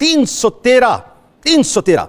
313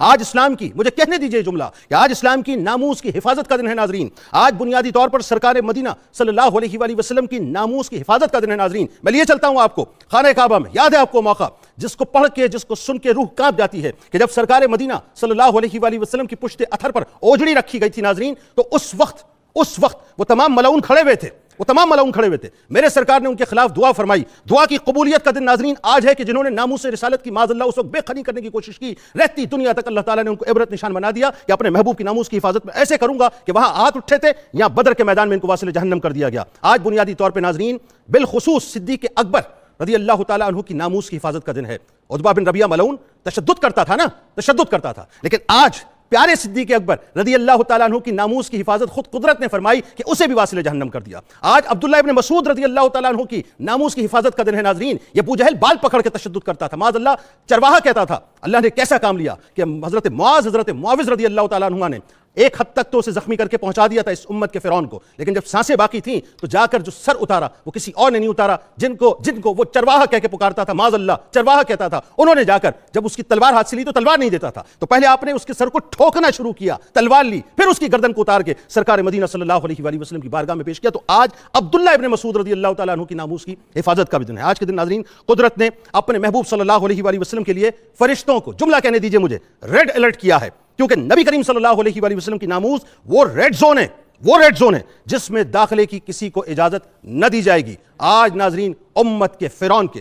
آج اسلام کی, مجھے کہنے دیجئے جملہ, کہ آج اسلام کی ناموس کی حفاظت کا دن ہے ناظرین. آج بنیادی طور پر سرکار مدینہ صلی اللہ علیہ وآلہ وسلم کی ناموس کی حفاظت کا دن ہے ناظرین. میں لیے چلتا ہوں آپ کو خانہ کعبہ میں. یاد ہے آپ کو موقع جس کو پڑھ کے, جس کو سن کے روح کانپ جاتی ہے, کہ جب سرکار مدینہ صلی اللہ علیہ وآلہ وسلم کی پشت اتھر پر اوجڑی رکھی گئی تھی ناظرین, تو اس وقت وہ تمام ملعون کھڑے ہوئے تھے. میرے سرکار نے ان کے خلاف دعا فرمائی. دعا کی قبولیت کا دن ناظرین آج ہے کہ جنہوں نے ناموس رسالت کی معاذ اللہ اس وقت بے خنی کرنے کی کوشش کی, رہتی دنیا تک اللہ تعالیٰ نے ان کو عبرت نشان بنا دیا کہ اپنے محبوب کی ناموس کی حفاظت میں ایسے کروں گا کہ وہاں ہاتھ اٹھے تھے یا بدر کے میدان میں ان کو واصل جہنم کر دیا گیا. آج بنیادی طور پہ ناظرین بالخصوص صدیق اکبر رضی اللہ تعالیٰ عنہ کی ناموس کی حفاظت کا دن ہے. عتبہ بن ربیعہ ملعون تشدد کرتا تھا, لیکن آج پیارے صدیق اکبر رضی اللہ تعالیٰ عنہ کی ناموس کی حفاظت خود قدرت نے فرمائی کہ اسے بھی واصل جہنم کر دیا. آج عبداللہ ابن مسعود رضی اللہ تعالیٰ عنہ کی ناموس کی حفاظت کا دن ہے ناظرین. یہ ابو جہل بال پکڑ کے تشدد کرتا تھا, معاذ اللہ چرواہا کہتا تھا. اللہ نے کیسا کام لیا کہ حضرت معاذ رضی اللہ تعالیٰ عنہ نے ایک حد تک تو اسے زخمی کر کے پہنچا دیا تھا اس امت کے فرعون کو, لیکن جب سانسیں باقی تھیں تو جا کر جو سر اتارا وہ کسی اور نے نہیں اتارا, جن کو وہ چرواہا کہہ کے پکارتا تھا, معاذ اللہ چرواہا کہتا تھا, انہوں نے جا کر جب اس کی تلوار ہاتھ سے لی تو تلوار نہیں دیتا تھا, تو پہلے آپ نے اس کے سر کو ٹھوکنا شروع کیا, تلوار لی, پھر اس کی گردن کو اتار کے سرکار مدینہ صلی اللہ علیہ وآلہ وسلم کی بارگاہ میں پیش کیا. تو آج عبداللہ ابن مسعود رضی اللہ تعالیٰ عنہ کی ناموس کی حفاظت کا بھی دن ہے. آج کے دن ناظرین قدرت نے اپنے محبوب صلی اللہ علیہ وآلہ وسلم کے لیے فرشتوں کو, جملہ کہنے دیجئے مجھے, ریڈ الرٹ کیا ہے, کیونکہ نبی کریم صلی اللہ علیہ وآلہ وسلم کی ناموس وہ ریڈ زون ہے جس میں داخلے کی کسی کو اجازت نہ دی جائے گی. آج ناظرین امت کے فرعون کے,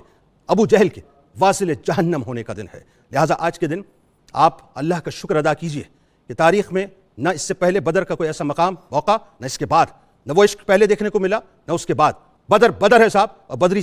ابو جہل کے واصل جہنم ہونے کا دن ہے. لہٰذا آج کے دن آپ اللہ کا شکر ادا کیجئے کہ تاریخ میں نہ اس سے پہلے بدر کا کوئی ایسا مقام موقع, نہ اس کے بعد, نہ وہ عشق پہلے دیکھنے کو ملا نہ اس کے بعد. بدر ہے صاحب, اور بدری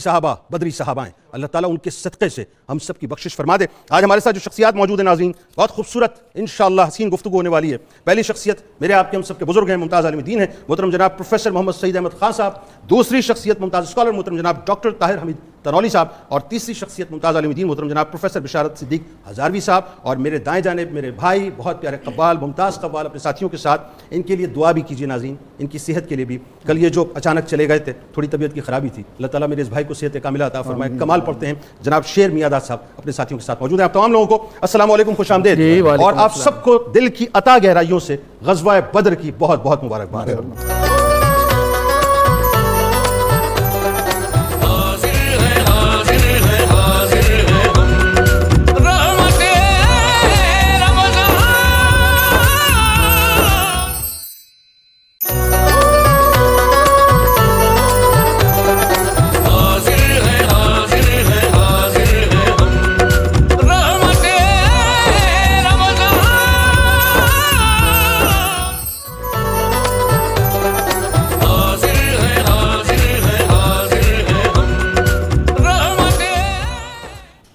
صحابہ ہیں. اللہ تعالیٰ ان کے صدقے سے ہم سب کی بخشش فرما دے. آج ہمارے ساتھ جو شخصیات موجود ہیں ناظرین, بہت خوبصورت انشاءاللہ حسین گفتگو ہونے والی ہے. پہلی شخصیت میرے آپ کے ہم سب کے بزرگ ہیں, ممتاز عالم دین ہیں محترم جناب پروفیسر محمد سعید احمد خان صاحب. دوسری شخصیت ممتاز اسکالر محترم جناب ڈاکٹر طاہر حمید تنولی صاحب. اور تیسری شخصیت ممتاز عالم دین محترم جناب پروفیسر بشارت صدیق ہزاروی صاحب. اور میرے دائیں جانب میرے بھائی بہت پیارے قوال, ممتاز قوال اپنے ساتھیوں کے ساتھ, ان کے لیے دعا بھی کیجیے ناظرین, ان کی صحت کے لیے بھی. کل یہ جو اچانک چلے گئے تھے, تھوڑی طبیعت کی خرابی تھی, اللہ تعالیٰ میرے اس بھائی کو صحت کاملہ عطا فرمائے. کمال پڑھتے ہیں جناب شیر میاں داد صاحب اپنے ساتھیوں کے ساتھ موجود ہیں. آپ تمام لوگوں کو السلام علیکم, خوش آمدید. اور آپ سب کو دل کی عطا گہرائیوں سے غزوہ بدر کی بہت بہت مبارکباد.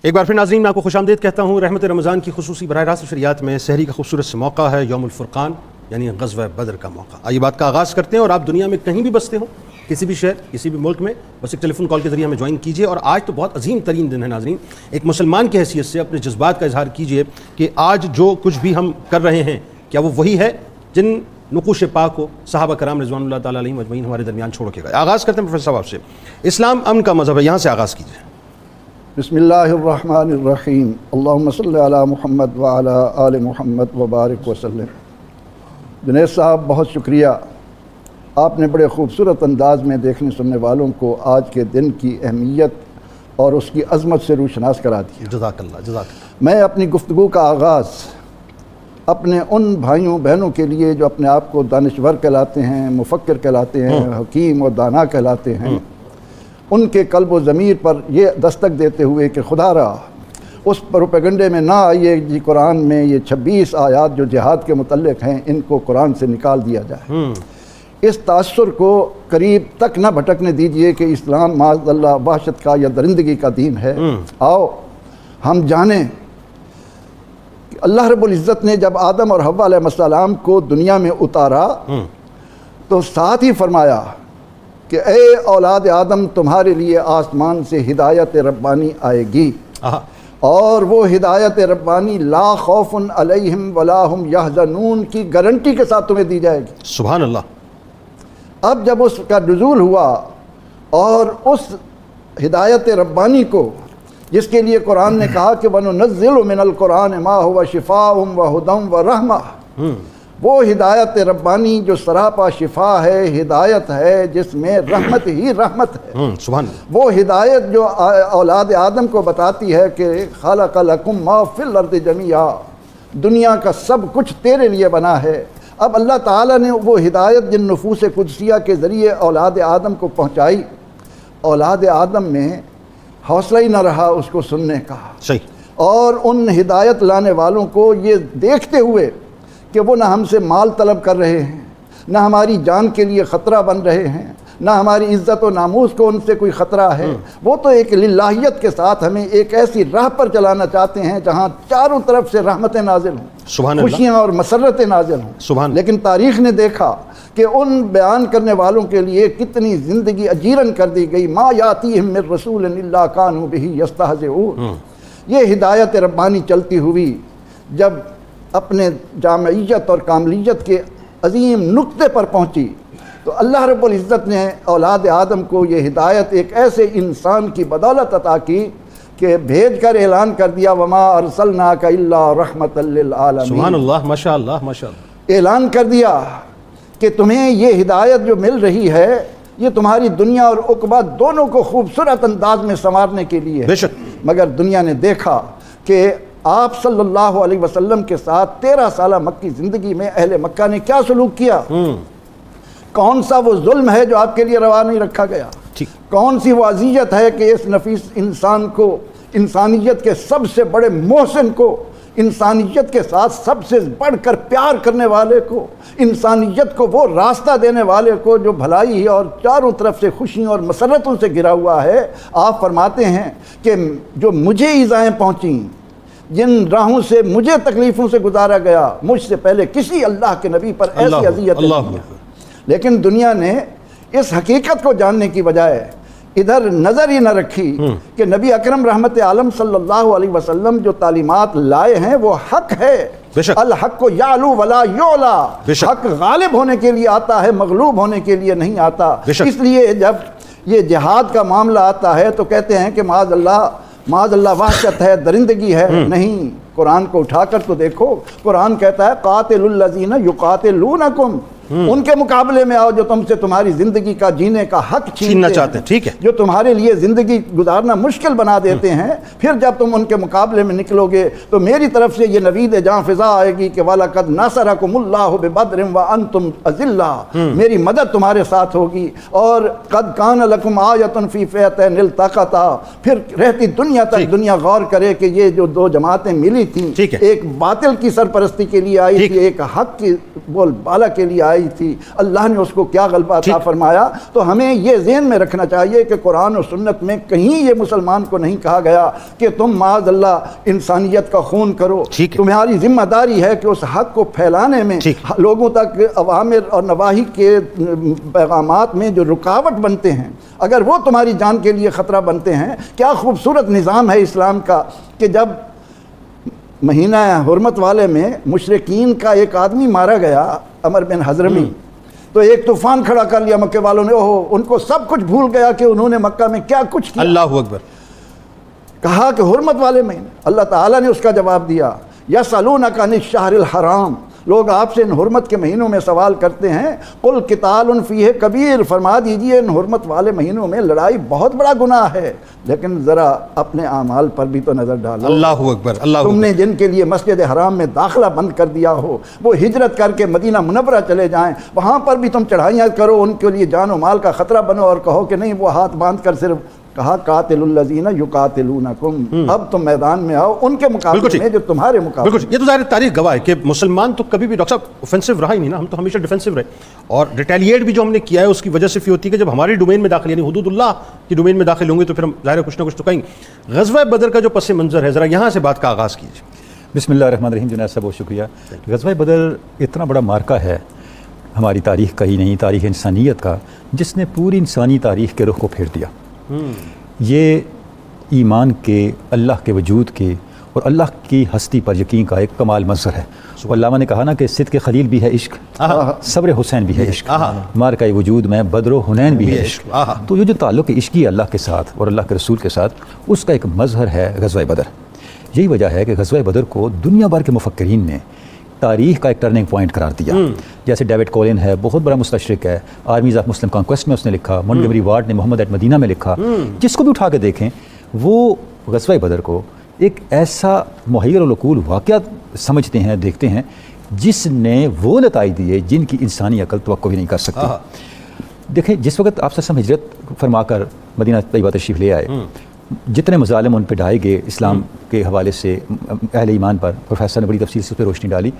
ایک بار پھر ناظرین میں آپ کو خوش آمدید کہتا ہوں. رحمت رمضان کی خصوصی براہ راست شریعت میں سحری کا خوبصورت سے موقع ہے, یوم الفرقان یعنی غزوہ بدر کا موقع. آئیے بات کا آغاز کرتے ہیں. اور آپ دنیا میں کہیں بھی بستے ہوں, کسی بھی شہر, کسی بھی ملک میں, بس ایک ٹیلی فون کال کے ذریعے ہمیں جوائن کیجیے. اور آج تو بہت عظیم ترین دن ہے ناظرین. ایک مسلمان کی حیثیت سے اپنے جذبات کا اظہار کیجیے کہ آج جو کچھ بھی ہم کر رہے ہیں کیا وہ وہی ہے جن نقوش پاک کو صحابہ کرام رضوان اللہ تعالیٰ علیہم اجمعین ہمارے درمیان چھوڑ کے گئے. آغاز کرتے ہیں پروفیسر صاحب سے. اسلام امن کا مذہب ہے, یہاں سے آغاز کیجیے. بسم اللہ الرحمن الرحیم. اللہم صلی علی محمد وعلی آل محمد وبارک وسلم. جنید صاحب بہت شکریہ, آپ نے بڑے خوبصورت انداز میں دیکھنے سننے والوں کو آج کے دن کی اہمیت اور اس کی عظمت سے روشناس کرا دیا. جزاک اللہ. میں اپنی گفتگو کا آغاز اپنے ان بھائیوں بہنوں کے لیے جو اپنے آپ کو دانشور کہلاتے ہیں, مفکر کہلاتے ہیں, حکیم اور دانا کہلاتے ہیں, ان کے قلب و ضمیر پر یہ دستک دیتے ہوئے کہ خدا را اس پروپیگنڈے میں نہ آئیے جی قرآن میں یہ 26 آیات جو جہاد کے متعلق ہیں ان کو قرآن سے نکال دیا جائے. اس تاثر کو قریب تک نہ بھٹکنے دیجئے کہ اسلام معاذ اللہ وحشت کا یا درندگی کا دین ہے. آؤ ہم جانیں کہ اللہ رب العزت نے جب آدم اور حوا علیہ السلام کو دنیا میں اتارا تو ساتھ ہی فرمایا کہ اے اولاد آدم تمہارے لیے آسمان سے ہدایت ربانی آئے گی, اور وہ ہدایت ربانی لا خوف علیہم ولا ہم یحزنون کی گارنٹی کے ساتھ تمہیں دی جائے گی. سبحان اللہ. اب جب اس کا نزول ہوا اور اس ہدایت ربانی کو جس کے لیے قرآن نے کہا کہ وَنُنَزِّلُ مِنَ الْقُرْآنِ مَا هُوَ شِفَاءٌ وَهُدًى وَرَحْمَةٌ، وہ ہدایت ربانی جو سراپا شفا ہے، ہدایت ہے جس میں رحمت ہی رحمت ہے۔ سبحان اللہ۔ وہ ہدایت جو اولاد آدم کو بتاتی ہے کہ خلق لکم ما فی الارض جمیعا، دنیا کا سب کچھ تیرے لیے بنا ہے۔ اب اللہ تعالیٰ نے وہ ہدایت جن نفوس قدسیہ کے ذریعے اولاد آدم کو پہنچائی، اولاد آدم میں حوصلہ ہی نہ رہا اس کو سننے کا، صحیح، اور ان ہدایت لانے والوں کو یہ دیکھتے ہوئے کہ وہ نہ ہم سے مال طلب کر رہے ہیں، نہ ہماری جان کے لیے خطرہ بن رہے ہیں، نہ ہماری عزت و ناموس کو ان سے کوئی خطرہ ہے، وہ تو ایک للہیت کے ساتھ ہمیں ایک ایسی راہ پر چلانا چاہتے ہیں جہاں چاروں طرف سے رحمتیں نازل ہوں، سبحان اللہ، خوشیاں اور مسرتیں نازل ہوں۔ سبحان اللہ۔ لیکن تاریخ نے دیکھا کہ ان بیان کرنے والوں کے لیے کتنی زندگی اجیرن کر دی گئی۔ ما یاتیہم من رسول الا کانوا بہ یستہزئون۔ یہ ہدایت ربانی چلتی ہوئی جب اپنے جامعیت اور کاملیت کے عظیم نقطے پر پہنچی تو اللہ رب العزت نے اولاد آدم کو یہ ہدایت ایک ایسے انسان کی بدولت عطا کی کہ بھیج کر اعلان کر دیا وما ارسلناک الا رحمۃ للعالمین۔ سبحان اللہ، ماشاء اللہ، ماشاء اللہ۔ اعلان کر دیا کہ تمہیں یہ ہدایت جو مل رہی ہے یہ تمہاری دنیا اور عقبہ دونوں کو خوبصورت انداز میں سنوارنے کے لیے ہے۔ بے شک۔ مگر دنیا نے دیکھا کہ آپ صلی اللہ علیہ وسلم کے ساتھ 13 سالہ مکی زندگی میں اہل مکہ نے کیا سلوک کیا، کون سا وہ ظلم ہے جو آپ کے لیے روا نہیں رکھا گیا، کون سی وہ اذیت ہے کہ اس نفیس انسان کو، انسانیت کے سب سے بڑے محسن کو، انسانیت کے ساتھ سب سے بڑھ کر پیار کرنے والے کو، انسانیت کو وہ راستہ دینے والے کو جو بھلائی اور چاروں طرف سے خوشیوں اور مسرتوں سے گھرا ہوا ہے، آپ فرماتے ہیں کہ جو مجھے ایذائیں پہنچیں، جن راہوں سے مجھے تکلیفوں سے گزارا گیا، مجھ سے پہلے کسی اللہ کے نبی پر ایسی اذیت نہیں ہے۔ لیکن دنیا نے اس حقیقت کو جاننے کی بجائے ادھر نظر ہی نہ رکھی کہ نبی اکرم رحمت عالم صلی اللہ علیہ وسلم جو تعلیمات لائے ہیں وہ حق ہے۔ الحق یعلو ولا یعلا، حق غالب ہونے کے لیے آتا ہے، مغلوب ہونے کے لیے نہیں آتا۔ اس لیے جب یہ جہاد کا معاملہ آتا ہے تو کہتے ہیں کہ معاذ اللہ وحشت ہے، درندگی ہے۔ نہیں، قرآن کو اٹھا کر تو دیکھو، قرآن کہتا ہے قاتل الذین یقاتلونکم، ان کے مقابلے میں آؤ جو تم سے تمہاری زندگی کا جینے کا حق چھیننا چاہتے ہیں، ٹھیک ہے، جو تمہارے لیے زندگی گزارنا مشکل بنا دیتے ہیں۔ پھر جب تم ان کے مقابلے میں نکلو گے تو میری طرف سے یہ نوید جاں فضا آئے گی کہ وَلَقَدْ نَصَرَكُمُ اللَّهُ بِبَدْرٍ وَأَنْتُمْ أَذِلَّةٌ، میری مدد تمہارے ساتھ ہوگی۔ اور قَدْ كَانَ لَكُمْ آیَةٌ فِي فِئَتَيْنِ الْتَقَتَا، پھر رہتی دنیا تک دنیا غور کرے کہ یہ جو دو جماعتیں ملی تھیں، ایک باطل کی سرپرستی کے لیے آئی تھی، ایک حق کی بول بالا کے لیے آئی تھی، اللہ نے اس کو کیا غلبہ عطا فرمایا۔ تو ہمیں یہ ذہن میں رکھنا چاہیے کہ قرآن و سنت میں کہیں یہ مسلمان کو نہیں کہا گیا کہ تم معاذ اللہ انسانیت کا خون کرو۔ تمہاری ذمہ داری ہے کہ اس حق کو پھیلانے میں، لوگوں تک اوامر اور نواہی کے پیغامات میں جو رکاوٹ بنتے ہیں، اگر وہ تمہاری جان کے لیے خطرہ بنتے ہیں۔ کیا خوبصورت نظام ہے اسلام کا کہ جب مہینہ حرمت والے میں مشرکین کا ایک آدمی مارا گیا، عمر بن حضرمی، تو ایک طوفان کھڑا کر لیا مکے والوں نے، ان کو سب کچھ بھول گیا کہ انہوں نے مکہ میں کیا کچھ کیا۔ اللہ اکبر۔ کہا کہ حرمت والے مہینے، اللہ تعالیٰ نے اس کا جواب دیا یسألونک عن الشہر الحرام، لوگ آپ سے ان حرمت کے مہینوں میں سوال کرتے ہیں، قل قتال فیہ کبیر، فرما دیجئے ان حرمت والے مہینوں میں لڑائی بہت بڑا گناہ ہے، لیکن ذرا اپنے اعمال پر بھی تو نظر ڈالو۔ اللہ اکبر، اللہ تم نے جن کے لیے مسجد حرام میں داخلہ بند کر دیا ہو، وہ ہجرت کر کے مدینہ منورہ چلے جائیں، وہاں پر بھی تم چڑھائیاں کرو، ان کے لیے جان و مال کا خطرہ بنو اور کہو کہ نہیں وہ ہاتھ باندھ کر صرف کہا قاتل الذین یقاتلونکم، اب تم میدان میں آؤ ان کے مقابلے میں جو تمہارے مقابلے۔ بالکل، یہ تو ظاہر تاریخ گواہ ہے کہ مسلمان تو کبھی بھی ڈاکٹر صاحب اوفینسو رہا ہی نہیں نا، ہم تو ہمیشہ ڈیفینسو رہے، اور ریٹیلیٹ بھی جو ہم نے کیا ہے اس کی وجہ سے ہوتی ہے کہ جب ہماری ڈومین میں داخل، یعنی حدود اللہ کی ڈومین میں داخل ہوں گے تو پھر ہم ظاہر کچھ نہ کچھ تو کہیں گے۔ غزوہ بدر کا جو پس منظر ہے، ذرا یہاں سے بات کا آغاز کیجیے۔ بسم اللہ الرحمن الرحیم۔ جناب صاحب بہت شکریہ۔ غزوہ بدر اتنا بڑا مارکہ ہے ہماری تاریخ کا ہی نہیں، تاریخ انسانیت کا، جس نے پوری انسانی تاریخ کے رخ کو پھیر دیا۔ یہ ایمان کے، اللہ کے وجود کے اور اللہ کی ہستی پر یقین کا ایک کمال منظر ہے. وہ علامہ نے کہا نا کہ صدق خلیل بھی ہے عشق, صبر حسین بھی ہے عشق, مارکہ وجود میں بدر و حنین بھی ہے عشق. تو یہ جو تعلق عشقی ہے اللہ کے ساتھ اور اللہ کے رسول کے ساتھ, اس کا ایک مظہر ہے غزوہ بدر. یہی وجہ ہے کہ غزوہ بدر کو دنیا بھر کے مفکرین نے تاریخ کا ایک ٹرننگ پوائنٹ قرار دیا. جیسے ڈیوڈ کولن ہے, بہت بڑا مستشرق ہے, آرمیز آف مسلم کانکویسٹ میں اس نے لکھا, مونٹگومری وارڈ نے محمد ایٹ مدینہ میں لکھا. جس کو بھی اٹھا کے دیکھیں وہ غزوہ بدر کو ایک ایسا محیر العقول واقعہ سمجھتے ہیں, دیکھتے ہیں, جس نے وہ نتائج دیے جن کی انسانی عقل توقع بھی نہیں کر سکتی. دیکھیں جس وقت آپ سے ہجرت فرما کر مدینہ طیبہ تشریف لے آئے, جتنے مظالم ان پہ ڈھائے گئے اسلام کے حوالے سے اہل ایمان پر, پروفیسر نے بڑی تفصیل سے اس پہ روشنی ڈالی.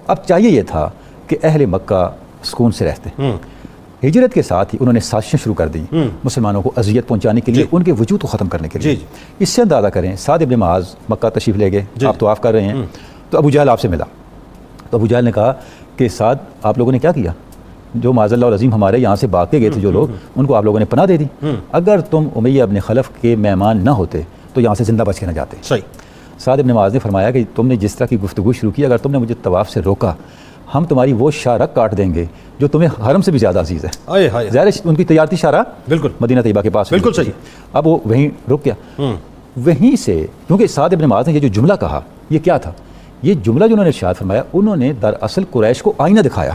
اب چاہیے یہ تھا کہ اہل مکہ سکون سے رہتے. ہجرت کے ساتھ ہی انہوں نے سازشیں شروع کر دیں مسلمانوں کو اذیت پہنچانے کے لیے, ان کے وجود کو ختم کرنے کے لیے. اس سے اندازہ کریں سعد ابن معاذ مکہ تشریف لے گئے, آپ طواف کر رہے ہیں, تو ابو جہل آپ سے ملا. تو ابو جہل نے کہا کہ سعد آپ لوگوں نے کیا کیا, جو معاذ اللہ العظیم ہمارے یہاں سے بھاگ کے گئے تھے جو لوگ, ان کو آپ لوگوں نے پناہ دے دی. اگر تم امیہ ابن خلف کے مہمان نہ ہوتے تو یہاں سے زندہ بچ کے نہ جاتے. سعد ابن معاذ نے فرمایا کہ تم نے جس طرح کی گفتگو شروع کی, اگر تم نے مجھے طواف سے روکا, ہم تمہاری وہ شارہ کاٹ دیں گے جو تمہیں حرم سے بھی زیادہ عزیز ہے. ظاہر ان کی تجارتی شارہ بالکل مدینہ طیبہ کے پاس, بالکل صحیح. اب وہ وہیں رک گیا. وہیں سے کیونکہ سعد ابن معاذ نے یہ جو جملہ کہا, یہ کیا تھا, یہ جملہ جو انہوں نے ارشاد فرمایا, انہوں نے دراصل قریش کو آئینہ دکھایا,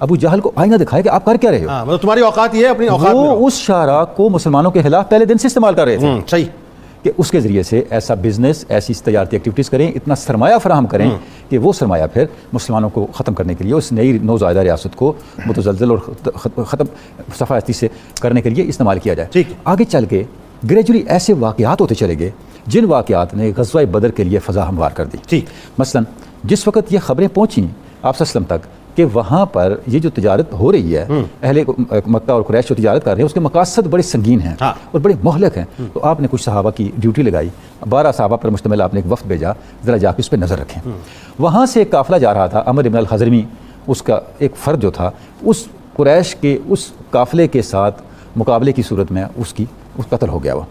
ابو جہل کو آئینہ دکھایا کہ آپ کر کیا رہے ہو, مطلب تمہاری اوقات یہ ہے, اپنی اوقات میں وہ اس شارہ کو مسلمانوں کے خلاف پہلے دن سے استعمال کر رہے تھے. صحیح, کہ اس کے ذریعے سے ایسا بزنس, ایسی تجارتی ایکٹیویٹیز کریں, اتنا سرمایہ فراہم کریں کہ وہ سرمایہ پھر مسلمانوں کو ختم کرنے کے لیے, اس نئی نوزائیدہ ریاست کو متزلزل اور ختم صفاتی سے کرنے کے لیے استعمال کیا جائے. آگے چل کے گریجولی ایسے واقعات ہوتے چلے گئے جن واقعات نے غزوہ بدر کے لیے فضا ہموار کر دی. مثلا جس وقت یہ خبریں پہنچیں آپ صلی اللہ علیہ وسلم تک کہ وہاں پر یہ جو تجارت ہو رہی ہے, اہل مکہ اور قریش جو تجارت کر رہے ہیں, اس کے مقاصد بڑے سنگین ہیں اور بڑے مہلک ہیں. تو آپ نے کچھ صحابہ کی ڈیوٹی لگائی, 12 صحابہ پر مشتمل آپ نے ایک وفد بھیجا, ذرا جا کے اس پہ نظر رکھیں. وہاں سے ایک قافلہ جا رہا تھا, عمر بن الحضرمی اس کا ایک فرد جو تھا, اس قریش کے اس قافلے کے ساتھ مقابلے کی صورت میں اس قتل ہو گیا. وہ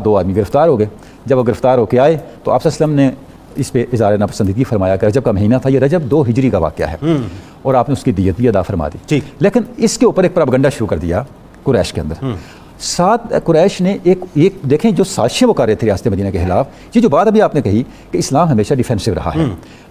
2 آدمی گرفتار ہو گئے. جب وہ گرفتار ہو کے آئے تو آپ صلی اللہ علیہ وسلم نے اس پہ اظہار ناپسندیدگی فرمایا کہ رجب کا مہینہ تھا, یہ رجب 2 ہجری کا واقعہ ہے, اور آپ نے اس کی دیت بھی ادا فرما دی. لیکن اس کے اوپر ایک پروپیگنڈا شروع کر دیا قریش کے اندر. ساتھ قریش نے ایک دیکھیں جو سازشیں وہ کر رہے تھے ریاست مدینہ کے خلاف, یہ جو بات ابھی آپ نے کہی کہ اسلام ہمیشہ ڈیفینسو رہا ہے,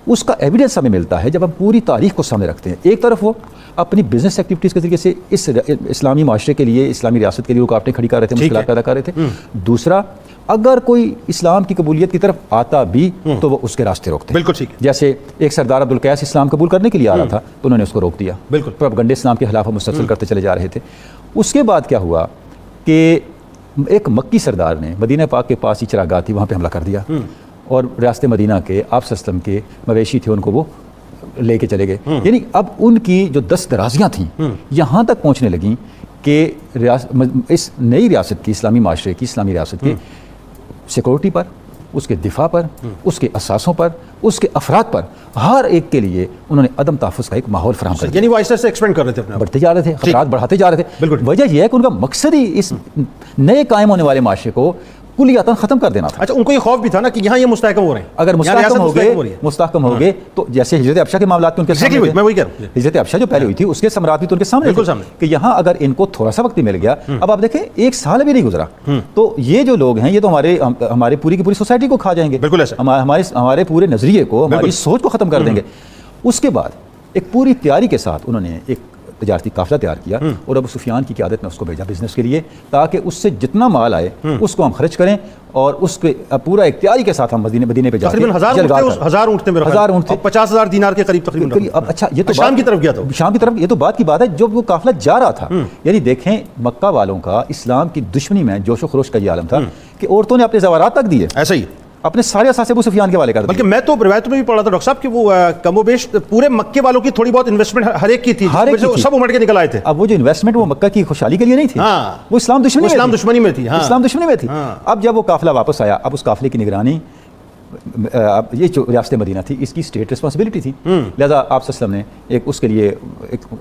اس کا ایویڈنس ہمیں ملتا ہے جب ہم پوری تاریخ کو سامنے رکھتے ہیں. ایک طرف وہ اپنی بزنس ایکٹیویٹیز کے ذریعے سے اس اسلامی معاشرے کے لیے, اسلامی ریاست کے لیے رکاوٹیں کھڑی کر رہے تھے, مشکلات پیدا کر رہے تھے. دوسرا, اگر کوئی اسلام کی قبولیت کی طرف آتا بھی تو وہ اس کے راستے روکتے. بالکل ٹھیک. جیسے ایک سردار عبدالقیس اسلام قبول کرنے کے لیے آ رہا تھا تو انہوں نے اس کو روک دیا. بالکل پروپیگنڈے اسلام کے خلاف مسلسل کرتے چلے جا رہے تھے. اس کے بعد کیا ہوا کہ ایک مکی سردار نے مدینہ پاک کے پاس ہی چراگاہ تھی, وہاں پہ حملہ کر دیا, اور ریاست مدینہ کے آپ صلی اللہ علیہ وسلم کے مویشی تھے ان کو وہ لے کے چلے گئے. یعنی اب ان کی جو دست درازیاں تھیں یہاں تک پہنچنے لگیں کہ اس نئی ریاست کی, اسلامی معاشرے کی, اسلامی ریاست کی سیکورٹی پر, اس کے دفاع پر, اس کے اثاثوں پر, اس کے افراد پر, ہر ایک کے لیے انہوں نے عدم تحفظ کا ایک ماحول فراہم کر دیا. یعنی وہ ایسے سے ایکسپینڈ کر رہے تھے, بڑھتے جا رہے تھے, خطرات بڑھاتے جا رہے تھے. وجہ یہ ہے کہ ان کا مقصد ہی اس نئے قائم ہونے والے معاشرے کو کلیاتاً ختم کر دینا تھا. اچھا, ان کو یہ خوف بھی تھا نا کہ یہاں یہ مستحکم ہو رہے ہیں, اگر مستحکم ہو گئے تو جیسے ہجرت حبشہ کے معاملات میں ان کے سامنے, ہجرت حبشہ جو پہلے ہوئی تھی اس کے ثمرات بھی تو ان کے سامنے کہ یہاں اگر ان کو تھوڑا سا وقت مل گیا. اب آپ دیکھیں 1 سال بھی نہیں گزرا تو یہ جو لوگ ہیں یہ تو ہمارے پوری کی پوری سوسائٹی کو کھا جائیں گے, ہمارے پورے نظریے کو, ہماری سوچ کو ختم کر دیں گے. اس کے بعد ایک پوری تیاری کے ساتھ انہوں نے ایک تجارتی قافلہ تیار کیا اور ابو سفیان کی قیادت میں اس کو بھیجا بزنس کے لیے, تاکہ اس سے جتنا مال آئے اس کو ہم خرچ کریں اور اس کے پورا اختیاری کے ساتھ ہم مدینے پہ جا کے 1000 اونٹ تھے, 50,000 دینار کے قریب تقریباً. اب اچھا, یہ تو شام کی طرف گیا تھا, شام کی طرف, یہ تو بات کی بات ہے جب وہ قافلہ جا رہا تھا. یعنی دیکھیں مکہ والوں کا اسلام کی دشمنی میں جوش و خروش کا یہ عالم تھا کہ عورتوں نے اپنے زیورات تک دیے, ایسا ہی اپنے سارے اثاثے ابو سفیان کے حوالے کر دیا. بلکہ میں تو روایتوں میں بھی پڑھا تھا ڈاکٹر صاحب کہ وہ کم و بیش پورے مکے والوں کی تھوڑی بہت انویسٹمنٹ ہر ایک کی تھی, سب امٹ کے نکل آئے تھے. اب وہ جو انویسٹمنٹ وہ مکہ کی خوشحالی کے لیے نہیں تھی, وہ اسلام دشمنی میں تھی. اسلام دشمنی میں تھی. اب جب وہ قافلہ واپس آیا, اب اس قافلے کی نگرانی یہ جو ریاست مدینہ تھی اس کی اسٹیٹ رسپانسبلٹی تھی, لہذا آپ صلی اللہ علیہ وسلم نے ایک اس کے لیے ایک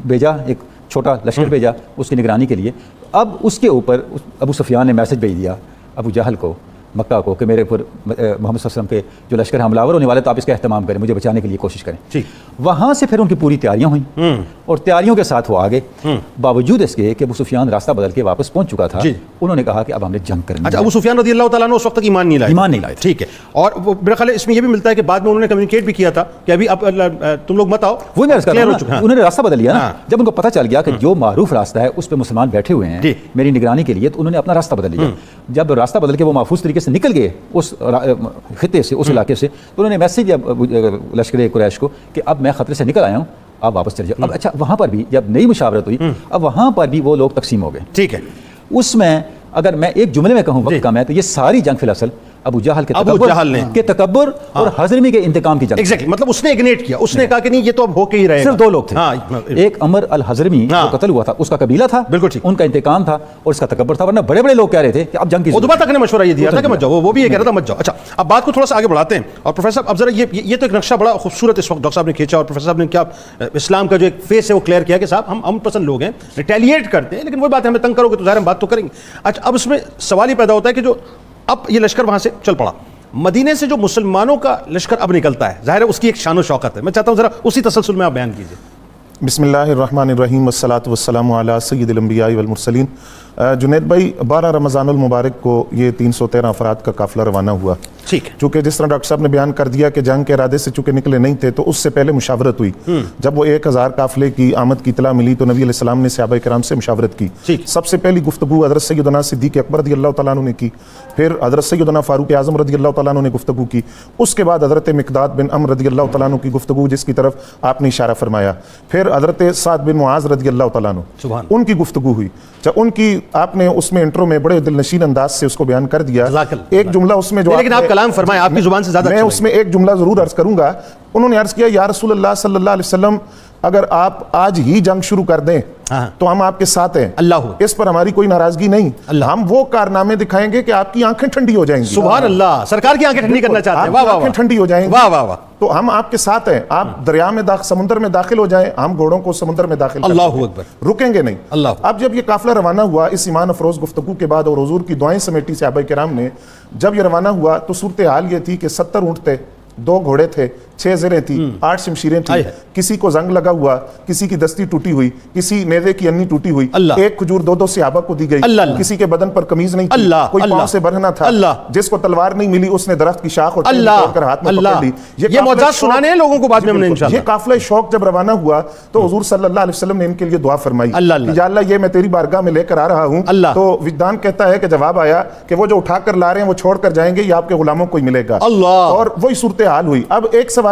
بھیجا, ایک چھوٹا لشکر بھیجا اس کی نگرانی کے لیے. اب اس کے اوپر ابو سفیان نے میسج بھیج دیا ابو جہل کو مکہ کو کہ میرے اوپر محمد صلی اللہ علیہ وسلم کے جو لشکر حملہ ہونے والے تو آپ اس کا اہتمام کریں, مجھے بچانے کے لیے کوشش کریں. وہاں سے پھر ان کی پوری تیاریاں ہوئیں اور تیاریوں کے ساتھ وہ آگے, باوجود اس کے کہ ابو سفیان راستہ بدل کے واپس پہنچ چکا تھا, انہوں نے کہا کہ اب ہم نے جنگ کرنی ہے. اچھا, ابو سفیان رضی اللہ تعالیٰ عنہ اس وقت تک ایمان نہیں لائے. ٹھیک ہے, اور میرا خیال ہے اس میں یہ بھی ملتا ہے کہ بعد میں انہوں نے کمیونیکیٹ بھی کیا تھا کہ ابھی اب تم لوگ مت آؤ. وہی میں عرض کر رہا ہوں, انہوں نے راستہ بدل لیا نا. جب ان کو پتہ چل گیا کہ جو معروف راستہ ہے اس پہ مسلمان بیٹھے ہوئے ہیں میری نگرانی کے لیے, تو انہوں نے اپنا راستہ بدل لیا. جب راستہ بدل کے وہ محفوظ طریقے سے نکل گئے اس خطے سے, اس علاقے سے, تو انہوں نے میسج دیا لشکر قریش کو کہ اب میں خطرے سے نکل آیا ہوں, آپ واپس چلے جاؤ. اب اچھا, وہاں پر بھی جب نئی مشاورت ہوئی, اب وہاں پر بھی وہ لوگ تقسیم ہو گئے. ٹھیک ہے, اس میں اگر میں ایک جملے میں کہوں وقت کا میں, تو یہ ساری جنگ فی الحال ابو جہل کے تکبر اور حضرمی کے انتقام کی جنگ. ایگزیکٹلی, مطلب اس نے اگنیٹ کیا, اس نے کہا کہ نہیں یہ تو اب ہو کے ہی رہے گا. صرف 2 لوگ تھے, ایک عمر الحضرمی جو قتل ہوا تھا اس کا قبیلہ تھا, بالکل ٹھیک, ان کا انتقام تھا اور اس کا تکبر تھا, ورنہ بڑے بڑے لوگ کہہ رہے تھے کہ اب جنگ کی عتبہ تک نے مشورہ یہ دیا تھا کہ مت جاؤ, وہ بھی یہ کہہ رہا تھا مت جاؤ. اچھا, اب بات کو تھوڑا سا آگے بڑھاتے ہیں, اور پروفیسر صاحب اب ذرا یہ تو ایک نقشہ بڑا خوبصورت اس وقت ڈاکٹر صاحب نے کھینچا, اور پروفیسر صاحب نے کیا اسلام کا جو ایک فیس ہے وہ کلیئر کیا کہ صاحب ہم پسند لوگ ہیں, ریٹیلیٹ کرتے ہیں, لیکن وہی بات ہے ہمیں تنگ کرو گے تو ظاہر ہم بات تو کریں گے. اچھا, اب اس میں سوال یہ پیدا ہوتا ہے کہ جو اب یہ لشکر وہاں سے چل پڑا, مدینے سے جو مسلمانوں کا لشکر اب نکلتا ہے, ظاہر ہے اس کی ایک شان و شوکت ہے. میں چاہتا ہوں ذرا اسی تسلسل میں آپ بیان کیجیے. بسم اللہ الرحمن الرحیم والصلاة والسلام علی سید الانبیاء والمرسلین. جنید بھائی, 12 رمضان المبارک کو یہ 313 افراد کا قافلہ روانہ ہوا. ٹھیک ہے, چونکہ جس طرح ڈاکٹر صاحب نے بیان کر دیا کہ جنگ کے ارادے سے چونکہ نکلے نہیں تھے, تو اس سے پہلے مشاورت ہوئی. جب وہ 1000 قافلے کی آمد کی اطلاع ملی تو نبی علیہ السلام نے صحابہ کرام سے مشاورت کی. سب سے پہلی گفتگو حضرت سیدنا صدیق اکبر رضی اللہ تعالیٰ عنہ نے کی, پھر حضرت سیدنا فاروق اعظم رضی اللہ تعالیٰ عنہ نے گفتگو کی, اس کے بعد حضرت مقداد بن عمرو رضی اللہ تعالیٰ عنہ کی گفتگو جس کی طرف آپ نے اشارہ فرمایا, پھر حضرت سعد بن معاذ رضی اللہ تعالیٰ عنہ ان کی گفتگو ہوئی. جب ان کی آپ نے اس میں انٹرو میں بڑے دل نشین انداز سے اس کو بیان کر دیا. ایک جملہ اس میں جو, لیکن آپ کلام فرمائیں, آپ کی زبان سے زیادہ میں اس میں ایک جملہ ضرور عرض کروں گا. انہوں نے عرض کیا, یا رسول اللہ صلی اللہ علیہ وسلم, اگر آپ آج ہی جنگ شروع کر دیں تو ہم آپ کے ساتھ ہیں, اس پر ہماری کوئی ناراضگی نہیں, ہم وہ کارنامے دکھائیں گے کہ آپ کی آنکھیں ٹھنڈی ہو جائیں گی. سبحان اللہ, سرکار کی آنکھیں ٹھنڈی کرنا چاہتے ہیں, واہ واہ, آنکھیں ٹھنڈی ہو جائیں گی, واہ واہ واہ, تو ہم آپ کے ساتھ ہیں. آپ دریا میں سمندر میں داخل ہو جائیں, ہم گھوڑوں کو سمندر میں داخل کر اللہ اکبر, رکیں گے نہیں. اب جب یہ قافلہ روانہ ہوا اس ایمان افروز گفتگو کے بعد, اور حضور کی دعائیں سمیٹی صحابہ کرام نے, جب یہ روانہ ہوا تو صورتحال یہ تھی کہ 70 اونٹ تھے, 2 گھوڑے تھے, 6 زریں تھیں, 8 شمشیریں تھیں, کسی کو زنگ لگا ہوا, کسی کی دستی ٹوٹی ہوئی, کسی نیزے کی انی ٹوٹی ہوئی, ایک کھجور 2 صحابہ کو دی گئی, کسی کے بدن پر قمیض نہیں تھی, کوئی پاؤں سے برہنہ تھا, جس کو تلوار نہیں ملی اس نے درخت کی شاخ اور توڑ کر ہاتھ میں پکڑ لی. یہ معجزات سنانے ہیں لوگوں کو بعد میں ہم نے انشاءاللہ. یہ قافلہ شوق جب روانہ ہوا تو حضور صلی اللہ علیہ وسلم نے ان کے لیے دعا فرمائی کہ یا اللہ, یہ میں تیری بارگاہ میں لے کر آ رہا ہوں. تو وجدان کہتا ہے کہ جواب آیا کہ وہ جو اٹھا کر لا رہے ہیں وہ چھوڑ کر جائیں گے, یہ آپ کے غلاموں کو ہی ملے گا. اور وہی صورتحال ہوئی. اب ایک سواری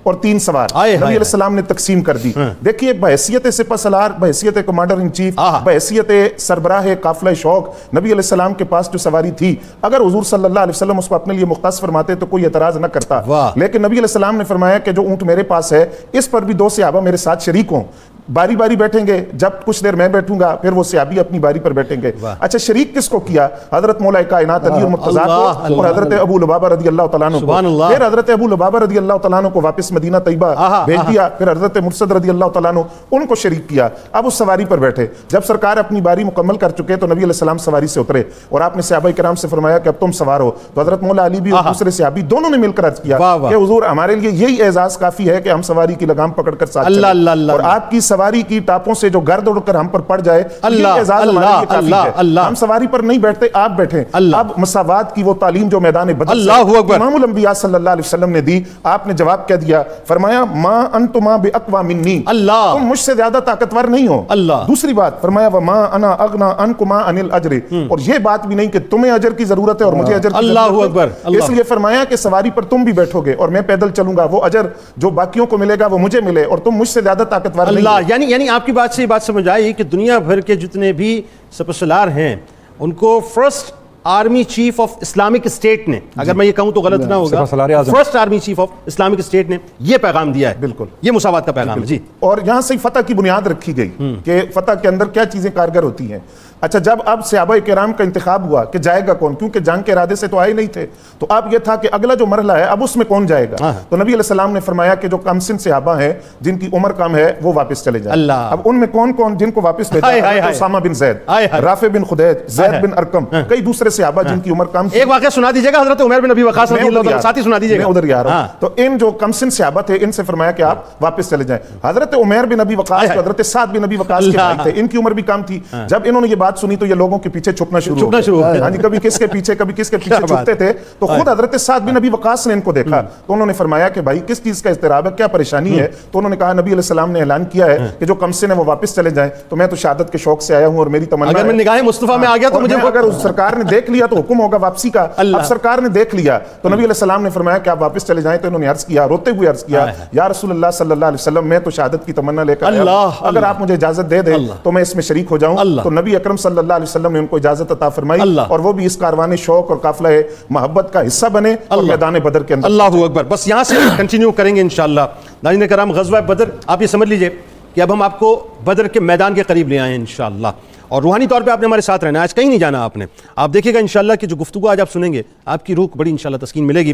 اور 3 سوار نبی علیہ السلام نے تقسیم کر دی. دیکھیے, بحیثیت سپہ سالار, بحیثیت کمانڈر ان چیف, بحیثیت سربراہ قافلہ شوق, نبی علیہ السلام کے پاس جو سواری تھی, اگر حضور صلی اللہ علیہ وسلم اس کو اپنے لیے مختص فرماتے تو کوئی اعتراض نہ کرتا, لیکن نبی علیہ السلام نے فرمایا کہ جو اونٹ میرے پاس ہے اس پر بھی 2 صحابہ میرے ساتھ شریک ہوں, باری باری بیٹھیں گے, جب کچھ دیر میں بیٹھوں گا پھر وہ صحابی اپنی باری پر بیٹھیں گے. اچھا, شریک کس کو کیا؟ حضرت مولا کائنات علی المرتضیٰ کو اور حضرت ابو لبابہ رضی اللہ تعالیٰ عنہ کو. پھر حضرت ابو لبابہ رضی اللہ تعالیٰ عنہ کو واپس مدینہ طیبہ بھیج دیا, پھر حضرت مرسد رضی اللہ تعالیٰ عنہ ان کو شریک کیا. اب اس سواری پر بیٹھے, جب سرکار اپنی باری مکمل کر چکے تو نبی علیہ السلام سواری سے اترے اور آپ نے صحابہ کرام سے فرمایا کہ اب تم سوار ہو. تو حضرت مولا علی بھی اور دوسرے صحابی دونوں نے مل کر عرض کیا کہ حضور, ہمارے لیے یہی اعزاز کافی ہے کہ ہم سواری کی لگام پکڑ کر ساتھ چلیں, اور آپ کی سواری کی ٹاپوں سے جو گرد اڑ کر ہم پر پڑ جائے یہ اعزاز ہمارے لیے کافی ہے. ہم سواری پر نہیں بیٹھتے, آپ بیٹھیں. اب مساوات کی وہ تعلیم جو میدان بدر سے امام الانبیاء صلی اللہ علیہ وسلم نے دی, آپ نے جواب کیا دیا, فرمایا ما انتما باقوا منی, تم مجھ سے زیادہ طاقتور نہیں ہو. دوسری بات فرمایا وما انا اغنا عنکما عن الاجر, اور یہ بات بھی نہیں کہ تمہیں اجر کی ضرورت ہے اور مجھے اجر کی ضرورت ہے, اس لیے فرمایا کہ سواری پر تم بھی بیٹھو گے اور میں پیدل چلوں گا, وہ اجر جو باقیوں کو ملے گا وہ مجھے ملے, اور تم مجھ سے زیادہ طاقتور نہیں ہو. یعنی آپ کی بات سے یہ بات سمجھ آئی کہ دنیا بھر کے جتنے بھی سپہ سالار ہیں ان کو first army chief of Islamic state نے, اگر میں یہ کہوں تو غلط نہ ہوگا, first army chief of Islamic state نے یہ پیغام دیا ہے. بالکل, یہ مساوات کا پیغام ہے. جی, اور یہاں سے فتح کی بنیاد رکھی گئی کہ فتح کے اندر کیا چیزیں کارگر ہوتی ہیں. اچھا جب اب صحابہ کرام کا انتخاب ہوا کہ جائے گا کون، کیونکہ جنگ کے ارادے سے تو آئے نہیں تھے، تو اب یہ تھا کہ اگلا جو مرحلہ ہے اب اس میں کون جائے گا. تو نبی علیہ السلام نے فرمایا کہ جو کم سن صحابہ ہیں جن کی عمر کم ہے وہ واپس چلے جائیں. اب ان میں کون کون جن کو واپس بھیجا؟ اسامہ بن زید، رافع بن خدیج، زید بن ارقم، کئی دوسرے صحابہ جن کی عمر کم. ایک واقعہ سنا دیجیے گا حضرت عمر بن ابی وقاص رضی اللہ عنہ، ساتھ ہی سنا دیجیے گا. میں ادھر ہی آ رہا ہوں. تو ان جو کم سن صحابہ تھے ان سے فرمایا کہ آپ واپس چلے جائیں. حضرت عمر بن ابی وقاص حضرت سعد بن ابی وقاص کے بھائی تھے، ان کی عمر بھی کم تھی. جب انہوں نے یہ بات سنی تو یہ لوگوں کے پیچھے چھپنا شروع ہو گئے. ہاں جی، کبھی کس کے پیچھے کبھی کس کے پیچھے چھپتے تھے. تو خود حضرت سعد بن ابی وقاص نے ان کو دیکھا تو انہوں نے فرمایا کہ بھائی کس چیز کا اضطراب ہے، کیا پریشانی ہے؟ تو انہوں نے کہا نبی علیہ السلام نے اعلان کیا ہے کہ جو کم سن ہے وہ واپس چلے جائیں. تو میں تو شہادت کے شوق سے آیا ہوں اور میری تمنا اگر میں نگاہ مصطفیٰ میں آ گیا تو مجھے اگر سرکار نے دیکھ لیا تو حکم ہوگا واپسی کا. اب سرکار نے دیکھ لیا تو نبی علیہ السلام نے فرمایا کہ آپ واپس چلے جائیں. تو انہوں نے عرض کیا، روتے ہوئے عرض کیا، یا رسول اللہ صلی اللہ علیہ وسلم میں تو شہادت کی تمنا لے کر آیا ہوں، اگر آپ مجھے اجازت دے دیں تو میں اس میں شریک ہو جاؤں. تو نبی اکرم صلی اللہ علیہ وسلم نے ان کو اجازت عطا فرمائی اور وہ بھی اس کاروان شوق اور قافلہ محبت کا حصہ بنے اور میدان بدر کے اندر. اللہ اکبر. بس یہاں سے کنٹینیو کریں گے انشاءاللہ. ناظرین کرام، غزوہ بدر آپ یہ سمجھ لیجئے کہ اب ہم آپ کو بدر کے میدان کے قریب لے آئے ہیں انشاءاللہ، اور روحانی طور پہ آپ نے ہمارے ساتھ رہنا ہے. آج کہیں نہیں جانا آپ نے. آپ دیکھیے گا انشاءاللہ کہ جو گفتگو آج آپ سنیں گے آپ کی روح کو بڑی انشاءاللہ تسکین ملے گی.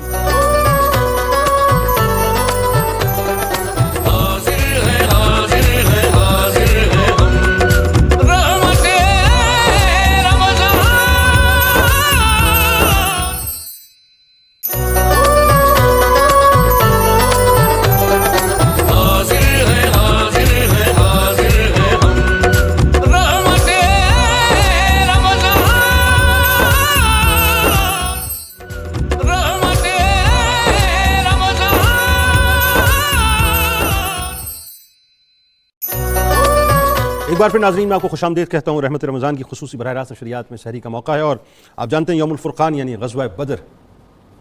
ایک بار پھر ناظرین میں آپ کو خوش آمدید کہتا ہوں. رحمت رمضان کی خصوصی براہ راست نشریات میں سحری کا موقع ہے اور آپ جانتے ہیں یوم الفرقان یعنی غزوہ بدر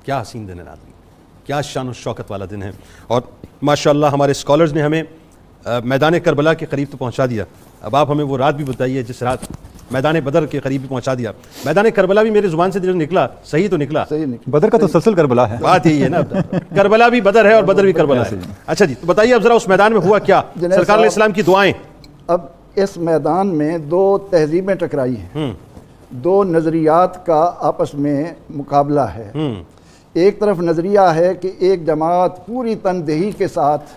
کیا حسین دن ہے ناظرین، کیا شان و شوکت والا دن ہے. اور ماشاءاللہ ہمارے اسکالرز نے ہمیں میدان کربلا کے قریب تو پہنچا دیا. اب آپ ہمیں وہ رات بھی بتائیے جس رات میدان بدر کے قریب بھی پہنچا دیا. میدان کربلا بھی میری زبان سے جو نکلا صحیح تو نکلا. بدر کا تو تسلسل کربلا ہے. بات یہی ہے نا، کربلا بھی بدر ہے اور بدر بھی کربلا ہے. اچھا جی، تو بتائیے اب ذرا اس میدان میں ہوا کیا؟ سرکار علیہ السلام کی دعائیں. اب اس میدان میں دو تہذیبیں ٹکرائی ہیں، دو نظریات کا آپس میں مقابلہ ہے. ایک طرف نظریہ ہے کہ ایک جماعت پوری تندہی کے ساتھ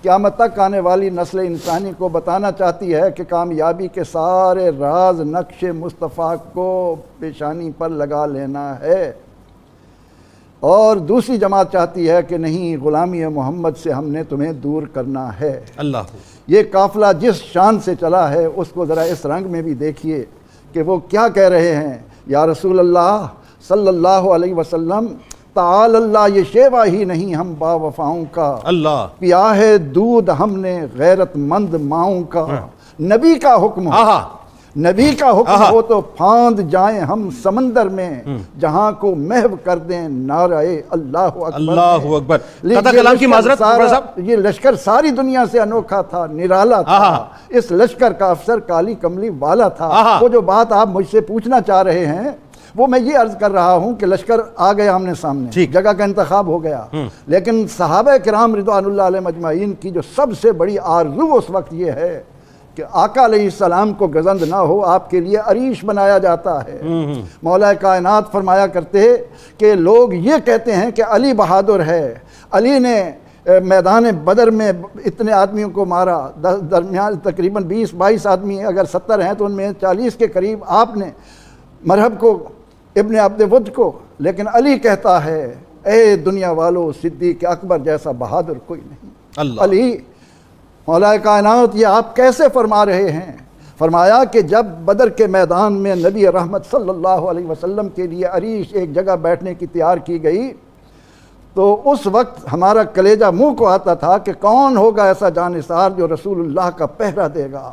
قیامت تک آنے والی نسل انسانی کو بتانا چاہتی ہے کہ کامیابی کے سارے راز نقش مصطفیٰ کو پیشانی پر لگا لینا ہے، اور دوسری جماعت چاہتی ہے کہ نہیں، غلامی محمد سے ہم نے تمہیں دور کرنا ہے. اللہ، یہ قافلہ جس شان سے چلا ہے اس کو ذرا اس رنگ میں بھی دیکھیے کہ وہ کیا کہہ رہے ہیں. یا رسول اللہ صلی اللہ علیہ وسلم، تعال اللہ، یہ شیوا ہی نہیں ہم با وفاؤں کا، اللہ پیا ہے دودھ ہم نے غیرت مند ماؤں کا. نبی کا حکم ہو، نبی کا حکم ہو تو پھاند جائیں ہم سمندر میں، جہاں کو محو کر دیں نعرہ اللہ اکبر. اللہ اکبر. قطع کلام کی معذرت صاحب، یہ لشکر ساری دنیا سے انوکھا تھا، نرالا تھا. اس لشکر کا افسر کالی کملی والا تھا. وہ جو بات آپ مجھ سے پوچھنا چاہ رہے ہیں وہ میں یہ عرض کر رہا ہوں کہ لشکر آ گیا ہم نے سامنے، جگہ کا انتخاب ہو گیا، لیکن صحابہ کرام رضوان اللہ علیہ مجمعین کی جو سب سے بڑی آرزو اس وقت یہ ہے کہ آقا علیہ السلام کو گزند نہ ہو، آپ کے لیے عریش بنایا جاتا ہے. مولا کائنات فرمایا کرتے کہ لوگ یہ کہتے ہیں کہ علی بہادر ہے، علی نے میدان بدر میں اتنے آدمیوں کو مارا، درمیان تقریباً 20-22 آدمی، اگر 70 ہیں تو ان میں 40 کے قریب آپ نے مرحب کو، ابن عبد ود کو. لیکن علی کہتا ہے اے دنیا والو، صدیق اکبر جیسا بہادر کوئی نہیں. علی، مولا کائنات یہ آپ کیسے فرما رہے ہیں؟ فرمایا کہ جب بدر کے میدان میں نبی رحمت صلی اللہ علیہ وسلم کے لیے عریش ایک جگہ بیٹھنے کی تیار کی گئی تو اس وقت ہمارا کلیجہ منہ کو آتا تھا کہ کون ہوگا ایسا جانثار جو رسول اللہ کا پہرا دے گا،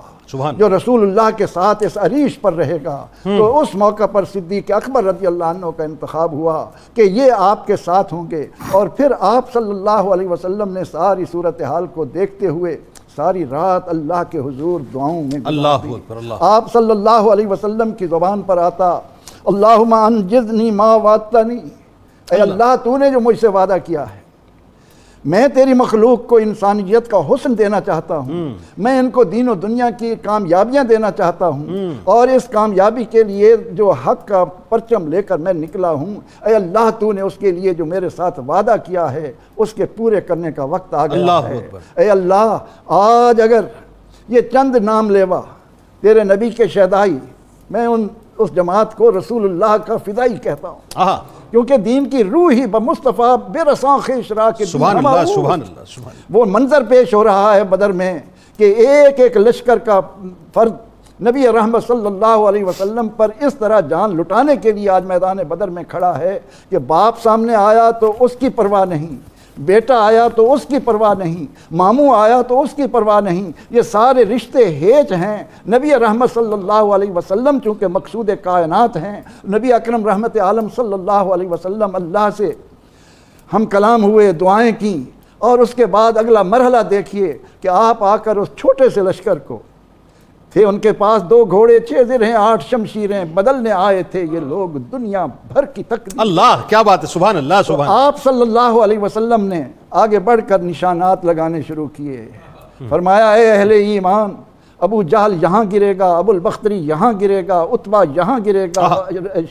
جو رسول اللہ کے ساتھ اس عریش پر رہے گا. تو اس موقع پر صدیق اکبر رضی اللہ عنہ کا انتخاب ہوا کہ یہ آپ کے ساتھ ہوں گے. اور پھر آپ صلی اللہ علیہ وسلم نے ساری صورتحال کو دیکھتے ہوئے ساری رات اللہ کے حضور دعاؤں میں گزاری. آپ صلی اللہ علیہ وسلم کی زبان پر آتا اللہم انجزنی ما وعدتنی، اے اللہ تو نے جو مجھ سے وعدہ کیا ہے میں تیری مخلوق کو انسانیت کا حسن دینا چاہتا ہوں، میں ان کو دین و دنیا کی کامیابیاں دینا چاہتا ہوں، اور اس کامیابی کے لیے جو حق کا پرچم لے کر میں نکلا ہوں، اے اللہ تو نے اس کے لیے جو میرے ساتھ وعدہ کیا ہے اس کے پورے کرنے کا وقت آ گیا اللہ ہے۔ اکبر۔ اے اللہ آج اگر یہ چند نام لیوا تیرے نبی کے شہدائی، میں اس جماعت کو رسول اللہ کا فدائی کہتا ہوں، آہا، کیونکہ دین کی روح ہی بمصطفیٰ بے رساں خیشرا کے سبحان اللہ سبحان اللہ سبحان اللہ۔ وہ منظر پیش ہو رہا ہے بدر میں کہ ایک ایک لشکر کا فرد نبی رحمت صلی اللہ علیہ وسلم پر اس طرح جان لٹانے کے لیے آج میدان بدر میں کھڑا ہے کہ باپ سامنے آیا تو اس کی پرواہ نہیں، بیٹا آیا تو اس کی پرواہ نہیں، ماموں آیا تو اس کی پرواہ نہیں، یہ سارے رشتے ہیچ ہیں۔ نبی رحمت صلی اللہ علیہ وسلم چونکہ مقصود کائنات ہیں، نبی اکرم رحمت عالم صلی اللہ علیہ وسلم اللہ سے ہم کلام ہوئے، دعائیں کیں، اور اس کے بعد اگلا مرحلہ دیکھیے کہ آپ آ کر اس چھوٹے سے لشکر کو، تھے ان کے پاس 2 گھوڑے، 6 زرہیں، 8 شمشیریں، بدلنے آئے تھے یہ لوگ دنیا بھر کی تقریب۔ اللہ کیا بات ہے، سبحان اللہ سبحان اللہ۔ آپ صلی اللہ علیہ وسلم نے آگے بڑھ کر نشانات لگانے شروع کیے، فرمایا اے اہل ایمان، ابو جہل یہاں گرے گا، ابو البختری یہاں گرے گا، عتبہ یہاں گرے گا،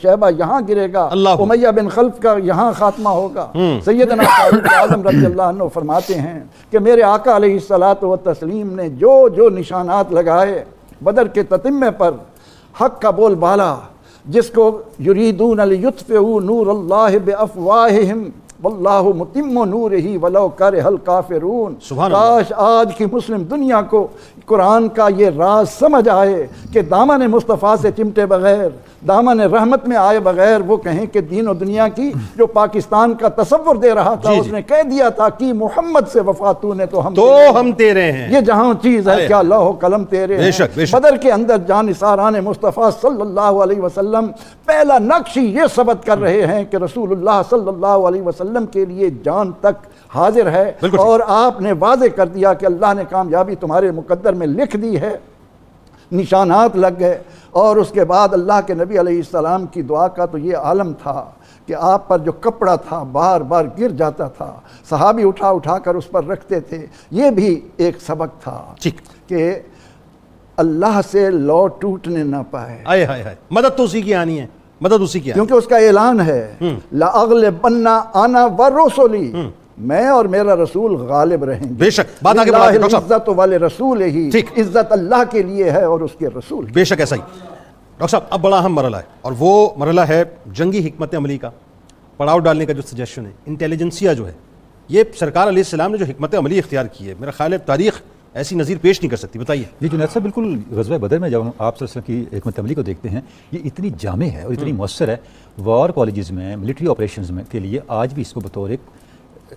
شیبہ یہاں گرے گا، امیہ بن خلف کا یہاں خاتمہ ہوگا۔ سیدنا فاروق اعظم رضی اللہ عنہ فرماتے ہیں کہ میرے آقا علیہ الصلاۃ والتسلیم نے جو نشانات لگائے بدر کے تتمے پر، حق کا بول بالا، جس کو یریدون لیطفئوا نور اللہ بافواہہم واللہ متم نورہ ولو کرہ الکافرون۔ کاش آج کی مسلم دنیا کو قرآن کا یہ راز سمجھ آئے کہ دامن مصطفیٰ سے چمٹے بغیر، دامن رحمت میں آئے بغیر وہ کہیں کہ دین و دنیا کی جو پاکستان کا تصور دے رہا تھا، اس نے کہہ دیا تھا کہ محمد سے وفا تو نے تو ہم تیرے ہیں، یہ جہاں چیز ہے کیا لوح و قلم تیرے ہیں۔ بدر کے اندر جانثاران مصطفیٰ صلی اللہ علیہ وسلم پہلا نقش یہ ثبت کر رہے ہیں کہ رسول اللہ صلی اللہ علیہ وسلم کے لیے جان تک حاضر ہے، اور آپ نے واضح کر دیا کہ اللہ نے کامیابی تمہارے مقدر میں لکھ دی ہے۔ نشانات لگ گئے، اور اس کے بعد اللہ کے نبی علیہ السلام کی دعا کا تو یہ عالم تھا کہ آپ پر جو کپڑا تھا بار بار گر جاتا تھا، صحابی اٹھا اٹھا کر اس پر رکھتے تھے۔ یہ بھی ایک سبق تھا کہ اللہ سے لو ٹوٹنے نہ پائے۔ آئے ہائے ہائے، مدد تو اسی کی آنی ہے، مدد اسی کی، کیونکہ اس کا اعلان ہے لَأَغْلِبَنَّ أَنَا وَرُسُلِي، میں اور میرا رسول غالب رہیں گے۔ بے شک، بات آگے بڑھا دیں، عزت والے رسول ہی، عزت اللہ کے لیے ہے اور اس کے رسول۔ بے شک ایسا ہی۔ ڈاکٹر صاحب اب بڑا اہم مرحلہ ہے، اور وہ مرحلہ ہے جنگی حکمت عملی کا پڑاؤ ڈالنے کا جو سجیشن ہے، انٹیلیجنسیا جو ہے، یہ سرکار علیہ السلام نے جو حکمت عملی اختیار کی ہے، میرا خیال ہے تاریخ ایسی نظیر پیش نہیں کر سکتی۔ بتائیے جی جنید صاحب، بالکل غزوہ بدر میں جب ہم آپ صلی اللہ علیہ وسلم کی حکمت عملی کو دیکھتے ہیں، یہ اتنی جامع ہے اور اتنی مؤثر ہے، وار کالجز میں، ملٹری آپریشنز میں کے لیے آج بھی اس کو بطور ایک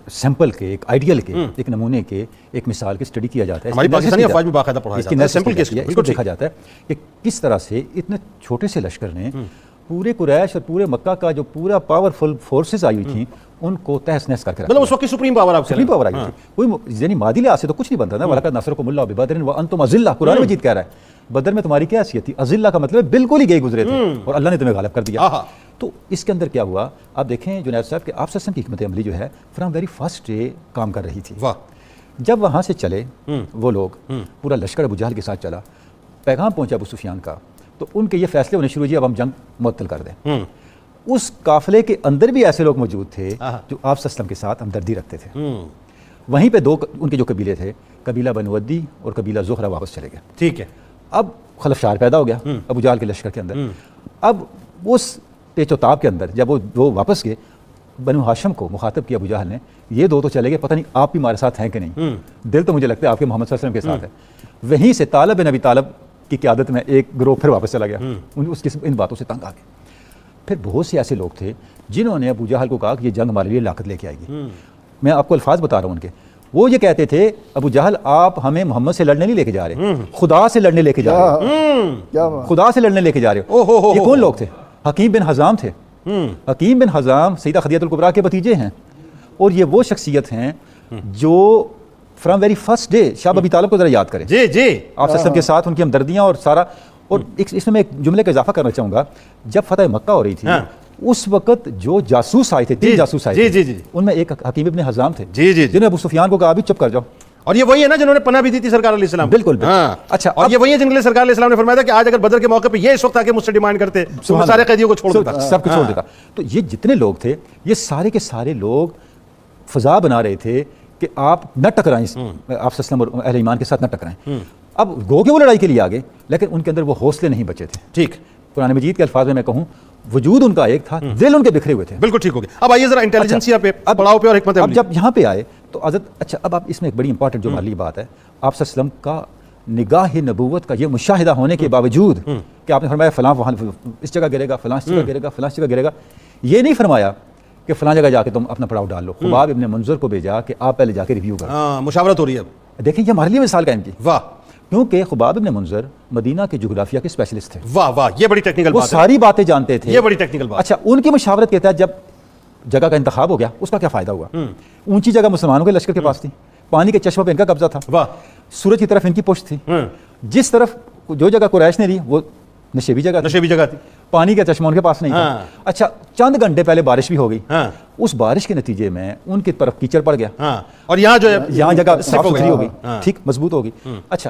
سیمپل کے، ایک آئیڈیل کے، ایک نمونے کے، ایک مثال کے اسٹڈی کیا جاتا ہے۔ ہماری پاکستانی افواج میں باقاعدہ پڑھایا جاتا ہے، سیمپل کیس اس کو دیکھا جاتا ہے کہ کس طرح سے اتنے چھوٹے سے لشکر نے پورے قریش اور پورے مکہ کا جو پورا پاورفل فورسز آئی ہوئی تھیں ان کو تہس نہس کر کے رکھا۔ مطلب اس وقت کی سپریم پاور آپ سے سپریم پاور آئی تھی، کوئی یعنی مادی لحاظ سے تو کچھ نہیں بنتا نا۔ وَلَقَدْ نَصَرَكُمُ اللَّهُ بِبَدْرٍ وَأَنْتُمْ أَذِلَّةٌ، قرآن مجید کہہ رہا ہے بدر میں تمہاری کیا حیثیت تھی؟ اذلہ کا مطلب ہے بالکل ہی گئے گزرے تھے اور اللہ نے تمہیں غالب کر دیا۔ تو اس کے اندر کیا ہوا آپ دیکھیں جنید صاحب کہ آپ صلی اللہ علیہ وسلم کی حکمت عملی جو ہے فرام ویری فرسٹ ڈے کام کر رہی تھی۔ جب وہاں سے چلے وہ لوگ، پورا لشکر ابو جہل کے ساتھ چلا، پیغام پہنچا ابو سفیان کا، تو ان کے یہ فیصلے ہونے شروع ہوئے اب ہم جنگ معطل کر دیں۔ اس قافلے کے اندر بھی ایسے لوگ موجود تھے جو آپ صلی اللہ علیہ وسلم کے ساتھ ہمدردی رکھتے تھے۔ وہیں پہ دو ان کے جو قبیلے تھے، قبیلہ بنو عدی اور قبیلہ زہرہ، واپس چلے گئے۔ ٹھیک ہے، اب خلفشار پیدا ہو گیا ابو جہل کے لشکر کے اندر۔ اب اس پیچ و تاب کے اندر جب وہ واپس گئے، بنو ہاشم کو مخاطب کیا ابو جہل نے، یہ دو تو چلے گئے، پتہ نہیں آپ بھی ہمارے ساتھ ہیں کہ نہیں، دل تو مجھے لگتا ہے آپ کے محمد صلی اللہ علیہ وسلم کے ساتھ ہے۔ وہیں سے طالب بن ابی طالب کی قیادت میں ایک گروہ پھر واپس چلا گیا، اس کی ان باتوں سے تنگ آ گئے۔ پھر بہت سے ایسے لوگ تھے جنہوں نے ابو جہل کو کہا کہ یہ جنگ ہمارے لیے لاقت لے کے آئے گی۔ میں آپ کو الفاظ بتا رہا ہوں ان کے، وہ یہ کہتے تھے ابو جہل آپ ہمیں محمد سے لڑنے نہیں لے کے جا رہے، خدا سے لڑنے لے کے جا رہے ہو، خدا سے لڑنے لے کے جا رہے ہو۔ یہ کون لوگ تھے؟ حکیم بن حزام تھے۔ حکیم بن حزام سیدہ خدیجہ الکبریٰ کے بھتیجے ہیں، اور یہ وہ شخصیت ہیں جو فرام ویری فرسٹ ڈے، شاہ ابی طالب کو ذرا یاد کریں، جی جی آپ صلی اللہ علیہ وسلم کے ساتھ ان کی ہمدردیاں اور سارا۔ اور اس میں ایک جملے کا اضافہ کرنا چاہوں گا، جب فتح مکہ ہو رہی تھی اس وقت جو جاسوس آئے تھے، 3 جاسوس آئے تھے، ان میں ایک حکیم ابن حزام تھے جنہوں نے ابو سفیان کو کہا ابھی چپ کر جاؤ، اور یہ وہی ہے نا جنہوں نے پناہ بھی دی تھی سرکار علیہ السلام. بالکل. اچھا، اور یہ وہی ہے جن کے لیے سرکار علیہ السلام نے فرمایا تھا کہ آج اگر بدر کے موقع پہ یہ اس وقت آ کے مجھ سے ڈیمانڈ کرتے تو میں سارے قیدیوں کو چھوڑ دیتا، سب کو چھوڑ دیتا. تو یہ جتنے لوگ تھے یہ سارے کے سارے لوگ فضا بنا رہے تھے کہ آپ نہ ٹکرائیں، آپ وسلم اور اہل ایمان کے ساتھ نہ ٹکرائیں. اب گو کہ وہ لڑائی کے لیے آگے، لیکن ان کے اندر وہ حوصلے نہیں بچے تھے. ٹھیک، قرآن مجید کے الفاظ میں کہوں وجود ان کا ایک تھا، دل ان کے بکھرے ہوئے تھے. بالکل ٹھیک ہو گیا. اب آئیے ذرا انٹیلیجنسیا پہ، پڑاؤ پہ اور حکمت عملی. اب جب یہاں پہ آئے تو حضرت، اچھا اب آپ اس میں ایک بڑی امپورٹنٹ جو ہمارے لیے بات ہے، آپ صلی اللہ علیہ وسلم کا نگاہ نبوت کا یہ مشاہدہ ہونے کے باوجود کہ آپ نے فرمایا فلاں وہاں اس جگہ گرے گا، فلاں اس جگہ گرے گا، فلاں اس جگہ گرے گا، یہ نہیں فرمایا کہ فلاں جگہ جا کے تم اپنا پڑاؤ ڈال لو. خباب ابن منظر کو بھیجا کہ آپ پہلے جا کے ریویو کرو، مشاورت ہو رہی ہے. اب دیکھیں یہ ہمارے لیے مثال قائم کی. واہ، کیونکہ خباب ابن منظر مدینہ کے جغرافیہ کے اسپیشلسٹ تھے. واہ واہ، یہ بڑی ٹیکنیکل وہ بات ہے، ساری باتیں جانتے تھے. یہ بڑی ٹیکنیکل بات. اچھا، ان کی مشاورت کے تحت جب جگہ کا انتخاب ہو گیا اس کا کیا فائدہ ہوا؟ اونچی جگہ مسلمانوں کے لشکر کے پاس تھی، پانی کے چشموں پہ ان کا قبضہ تھا، واہ، سورج کی طرف ان کی پشت تھی، جس طرف جو جگہ قریش نے دی وہ نشیبی جگہ تھی، پانی کا چشمہ ان کے پاس نہیں تھا. اچھا، چند گھنٹے پہلے بارش بھی ہو گئی، اس بارش کے نتیجے میں ان کی طرف کیچڑ پڑ گیا، اور یہاں جو ہے یہاں جگہ صاف ستھری ہو گئی، ٹھیک مضبوط ہو گئی. اچھا،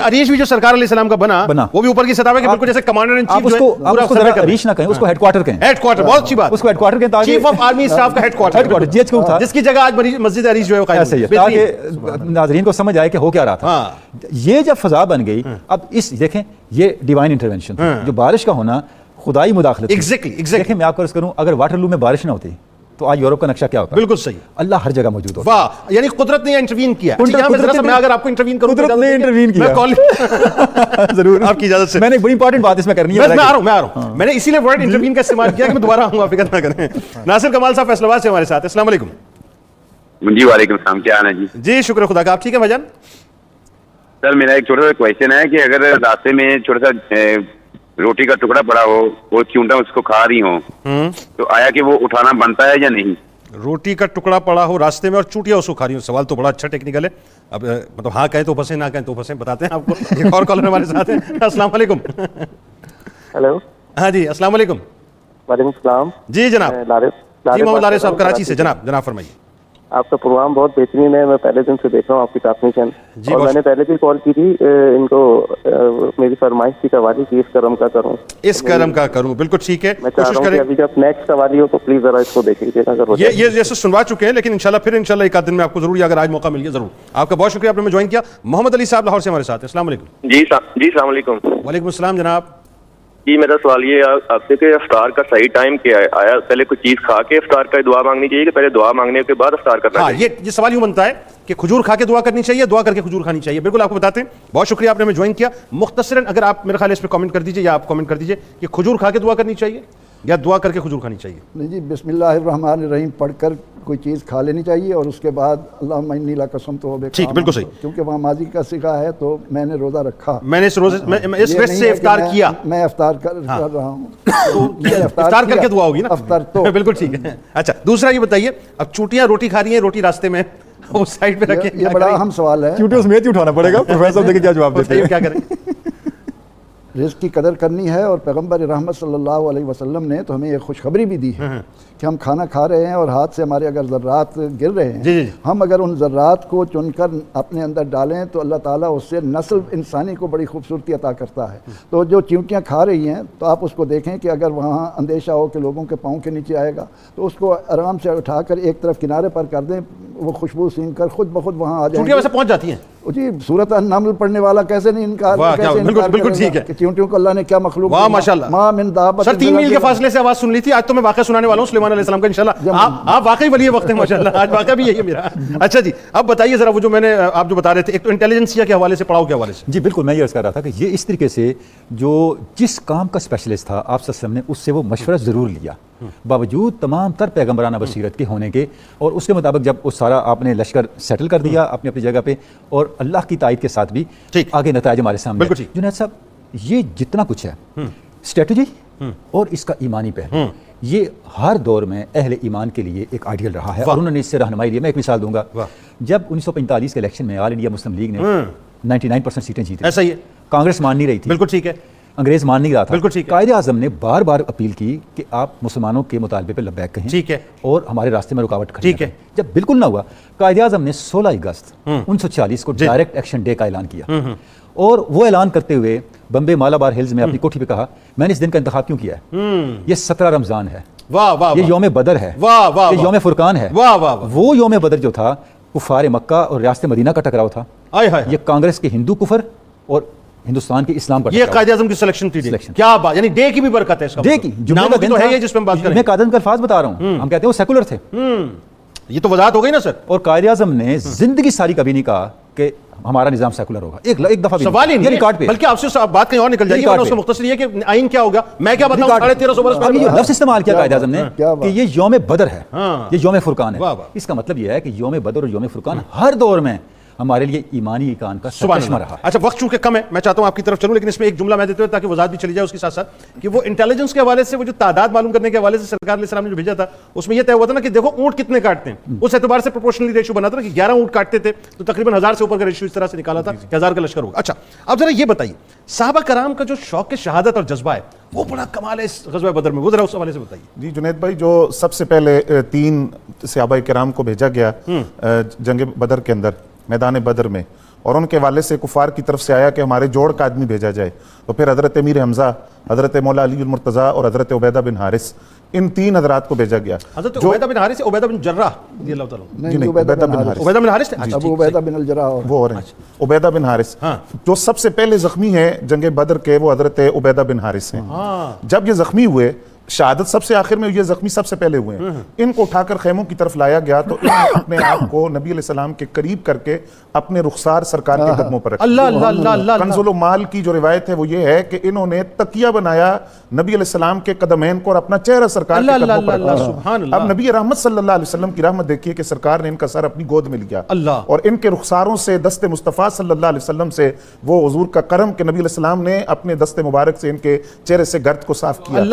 عریش بھی جو سرکار علیہ السلام کا بنا وہ بھی اوپر کی سطح پہ بالکل جیسے کمانڈر ان چیف، اس کو عریش نہ کہیں، اس کو ہیڈ کوارٹر کہیں. ہیڈ کوارٹر، بہت اچھی بات. اس کو ہیڈ کوارٹر کہیں، چیف آف آرمی اسٹاف کا headquarter G H Q تھا، جس کی جگہ آج مسجد عریش جو ہے قائم ہے، تاکہ ناظرین کو سمجھ آئے کہ ہو کیا رہا تھا. یہ جب فضا بن گئی، اب اس دیکھیں یہ ڈیوائن انٹرونشن، جو بارش کا ہونا خدائی مداخلت. ایگزیکٹلی. دیکھیں میں آپ کو عرض کروں، اگر واٹرلو میں بارش نہ ہوتی تو آج یورپ کا نقشہ کیا ہوتا؟ بالکل صحیح. اللہ ہر جگہ موجود ہوتا. واہ، یعنی قدرت نے انٹروین کیا. میں اگر آپ کو انٹروین کروں، قدرت نے انٹروین کیا ضرور آپ کی اجازت سے. میں نے ایک بڑی امپورٹنٹ بات اس میں کرنی ہے. میں آ رہا ہوں. میں نے اسی لیے ورڈ انٹروین کا استعمال کیا کہ میں دوبارہ آؤں گا، فکر نہ کریں. ناصر کمال صاحب فیصل آباد سے ہمارے ساتھ. السلام علیکم. جی وعلیکم السلام، کیا حال ہے جی؟ جی شکر خدا کا، آپ ٹھیک ہے بھائی جان؟ سر میرا ایک چھوٹا سا کویشچن ہے کہ اگر راستے میں چھوٹا سا روٹی کا ٹکڑا پڑا ہو اور چونٹا اس کو کھا رہی ہوں تو آیا کہ وہ اٹھانا بنتا ہے یا نہیں؟ روٹی کا ٹکڑا پڑا ہو راستے میں اور چوٹیاں اس کو کھا رہی ہوں. سوال تو بڑا اچھا ٹیکنیکل ہے. اب مطلب ہاں کہیں تو پھنسے، نہ کہیں تو پھنسے. بتاتے ہیں آپ کو. ایک اور کالر ہمارے ساتھ ہیں. السلام علیکم. ہیلو. ہاں جی السلام علیکم. وعلیکم السلام. جی جناب. جی محمد لارے صاحب کراچی سے. جناب فرمائیے. آپ کا پروگرام بہت بہترین ہے، میں پہلے دن سے دیکھ رہا ہوں آپ کی ٹرانسمیشن. اور میں نے پہلے بھی کال کی تھی، ان کو میری فرمائش تھی قوالی کی اس کرم کا کروں، اس کرم کا کروں. بالکل ٹھیک ہے، میں چاہ رہا ہوں کہ ابھی جب نیکسٹ قوالی ہو تو پلیز ذرا اس کو دیکھ لیجیے. یہ جیسے سنوا چکے ہیں، لیکن انشاءاللہ پھر انشاءاللہ ایک آدھ دن میں آپ کو ضرور، اگر آج موقع مل گیا ضرور. آپ کا بہت شکریہ، آپ نے جوائن کیا. محمد علی صاحب لاہور سے ہمارے ساتھ. السلام علیکم. جی السلام علیکم. وعلیکم السلام جناب. جی میرا سوال یہ ہے آپ سے کہ افطار کا صحیح ٹائم کیا ہے؟ آیا پہلے کوئی چیز کھا کے افطار کا دعا مانگنی چاہیے کہ پہلے دعا مانگنے کے بعد افطار کرنا چاہیے؟ یہ سوال یوں بنتا ہے کہ کھجور کھا کے دعا کرنی چاہیے، دعا کر کے کھجور کھانی چاہیے. بالکل آپ کو بتاتے ہیں. بہت شکریہ آپ نے ہمیں جوائن کیا. مختصراً اگر آپ میرے خیال اس پہ کامنٹ کر دیجیے، یا آپ کامنٹ کر دیجیے کہ کھجور کھا کے دعا کرنی چاہیے یا دعا کر کے کھجور کھانی چاہیے؟ نہیں جی، بسم اللہ الرحمن الرحیم پڑھ کر کوئی چیز کھا لینی چاہیے اور اس کے بعد اللہم انی لا قسم تو ٹھیک، بالکل صحیح. کیونکہ وہاں ماضی کا سکھا ہے تو میں نے روزہ رکھا، میں نے اس روزے اس وقت سے افطار کیا، میں افطار کر رہا ہوں. افطار کر کے دعا ہوگی نا. افطار تو بالکل ٹھیک ہے. اچھا دوسرا یہ بتائیے، اب چوٹیاں روٹی کھا رہی ہیں، روٹی راستے میں اس سائڈ پہ رکھیں، یہ بڑا اہم سوال ہے. چوٹیوں سمیت ہی اٹھانا پڑے گا. پروفیسر صاحب دیکھیں کیا جواب دیتے ہیں. کیا کریں؟ رزق کی قدر کرنی ہے، اور پیغمبر رحمت صلی اللہ علیہ وسلم نے تو ہمیں ایک خوشخبری بھی دی ہے کہ ہم کھانا کھا رہے ہیں اور ہاتھ سے ہمارے اگر ذرات گر رہے ہیں، ہم اگر ان ذرات کو چن کر اپنے اندر ڈالیں تو اللہ تعالیٰ اس سے نسل انسانی کو بڑی خوبصورتی عطا کرتا ہے. تو جو چیونٹیاں کھا رہی ہیں تو آپ اس کو دیکھیں کہ اگر وہاں اندیشہ ہو کہ لوگوں کے پاؤں کے نیچے آئے گا تو اس کو آرام سے اٹھا کر ایک طرف کنارے پر کر دیں، وہ خوشبو سینگ کر خود بخود وہاں آ جائیں. چوٹیاں ویسے پہنچ جاتی ہیں جی. سورۃ النمل پڑھنے والا کیسے نہیں انکار بالکل ٹھیک ہے کہ چیونٹیوں کو اللہ نے کیا مخلوق. واہ ماشاءاللہ. ماں من دابۃ. سر 3 میل کے فاصلے سے آواز سن لی تھی. آج تو میں واقعہ سنانے والا ہوں سلیمان علیہ السلام کا. انشاءاللہ آپ واقعی ولی وقت ہیں ماشاءاللہ. آج واقعہ بھی یہی ہے میرا. اچھا جی اب بتائیے ذرا وہ جو میں نے آپ جو بتا رہے تھے، ایک تو انٹیلیجنسیا کے حوالے سے، پڑاؤ کے حوالے سے. جی بالکل، میں یہ عرض کر رہا تھا کہ یہ اس طریقے سے جو جس کام کا اسپیشلسٹ تھا آپ صلی اللہ علیہ وسلم نے اس سے وہ مشورہ ضرور لیا، باوجود تمام تر پیغمبرانہ بصیرت کے ہونے کے، اور اس کے مطابق جب وہ سارا آپ نے لشکر سیٹل کر دیا اپنی اپنی جگہ پہ، اور اللہ کی تائید کے ساتھ بھی آگے نتائج ہمارے سامنے. جنید صاحب یہ جتنا کچھ ہے اسٹریٹجی اور اس کا ایمانی پہلو، یہ ہر دور میں اہل ایمان کے لیے ایک آئیڈیل رہا ہے اور انہوں نے اس سے رہنمائی لی. میں ایک مثال دوں گا. جب 1945 کے الیکشن میں آل انڈیا مسلم لیگ نے 99% سیٹیں جیتی، ایسا ہی ہے، کانگریس مان نہیں رہی تھی. بالکل ٹھیک ہے. انگریز مان نہیں رہا تھا. بالکل ٹھیک ہے. قائد اعظم نے بار بار اپیل کی کہ آپ مسلمانوں کے مطالبے پہ لبیک کہیں, ٹھیک ہے, اور ہمارے راستے میں رکاوٹ کھڑی ٹھیک ہے. جب بالکل نہ ہوا, قائد اعظم نے 16 اگست 1946 کو ڈائریکٹ ایکشن ڈے کا اعلان کیا, اور وہ اعلان کرتے ہوئے بمبے مالابار ہلز میں اپنی کوٹھی پہ کہا میں نے اس دن کا انتخاب کیوں کیا ہے, یہ 17 رمضان ہے, یہ یوم بدر ہے, یہ یوم فرقان ہے. وہ یوم بدر جو تھا کفار مکہ اور ریاست مدینہ کا ٹکراؤ تھا, یہ کانگریس کے ہندو کفر اور ہندوستان کے اسلام کا, یہ قائد اعظم کی سلیکشن تھی. کیا بات, یعنی ڈے کی بھی برکت ہے, ڈے کی نام بھی تو ہے یہ جس پہ ہم بات کریں. میں قائد اعظم کا الفاظ بتا رہا ہوں, ہم کہتے ہیں وہ سیکولر تھے. یہ تو وضاحت ہو گئی نا سر. اور قائد اعظم نے زندگی ساری کبھی نہیں کہا کہ ہمارا نظام سیکولر ہوگا, ایک دفعہ بھی سوال ہی نہیں ریکارڈ پہ, بلکہ آپ سے بات کہیں اور نکل جائے گی. اس میں مختصر یہ کہ آئین کیا ہوگا, میں کیا بتاؤں, 1350 برس پہلے یہ لفظ استعمال کیا قائد اعظم نے کہ یہ یوم بدر ہے, یہ یوم فرقان ہے. اس کا مطلب یہ ہے کہ یوم بدر اور یوم فرقان ہر دور میں ہمارے لیے ایمانی ایقان کا سرچشمہ رہا. اچھا وقت چونکہ کم ہے, میں چاہتا ہوں آپ کی طرف چلوں, لیکن اس میں ایک جملہ میں دیتے ہوئے تاکہ وضاحت بھی چلی جائے اس کے ساتھ ساتھ, کہ وہ انٹیلیجنس کے حوالے سے وہ جو تعداد معلوم کرنے کے حوالے سے سرکار علیہ السلام نے جو بھیجا تھا, اس میں یہ طے ہوا تھا نا کہ دیکھو اونٹ کتنے کاٹتے ہیں, اس اعتبار سے پروپورشنلی ریشو بنا تھا نا کہ 11 اونٹ کاٹتے تھے تو تقریباً 1000 سے اوپر کا ریشو اس طرح سے نکالا تھا کہ 1000 کا لشکر ہوگا. اچھا اب ذرا یہ بتائیے, صحابہ کرام کا جو شوق شہادت اور جذبہ ہے وہ بڑا کمال ہے اس غزوہ بدر میں, وہ ذرا اس حوالے سے بتائیے. جی جنید بھائی, جو سب سے پہلے 3 صحابہ کرام کو بھیجا گیا جنگ بدر کے اندر, میدان بدر میں, اور ان کے والے سے کفار کی طرف سے آیا کہ ہمارے جوڑ کا آدمی بھیجا جائے, تو پھر حضرت امیر حمزہ, حضرت مولا علی المرتضیٰ اور حضرت عبیدہ بن حارث, ان 3 حضرات کو بھیجا گیا. حضرت عبیدہ بن حارث, عبیدہ بن جراح رضی اللہ تعالیٰ عنہ. نہیں, عبیدہ بن حارث. عبیدہ بن حارث تھے, ابو عبیدہ بن الجراح وہ اور ہیں عبیدہ بن حارث. جو سب سے پہلے زخمی ہیں جنگ بدر کے وہ حضرت عبیدہ بن حارث ہیں. جب یہ زخمی ہوئے, شہادت سب سے آخر میں, یہ زخمی سب سے پہلے ہوئے ہیں, ان کو اٹھا کر خیموں کی طرف لایا گیا تو انہوں نے اپنے آپ کو نبی علیہ السلام کے قریب کر کے اپنے رخسار سرکار کے قدموں پر رکھا. اللہ کنز المال کی جو روایت ہے وہ یہ ہے کہ انہوں نے تکیہ بنایا نبی علیہ السلام کے قدمین کو اور اپنا چہرہ سرکار کے قدموں پر رکھا. اب نبی رحمت صلی اللہ علیہ وسلم کی رحمت دیکھیے کہ سرکار نے ان کا سر اپنی گود میں لیا, اور ان کے رخساروں سے, دست مصطفیٰ صلی اللہ علیہ وسلم سے وہ حضور کا کرم کہ نبی علیہ السلام نے اپنے دست مبارک سے ان کے چہرے سے گرد کو صاف کیا.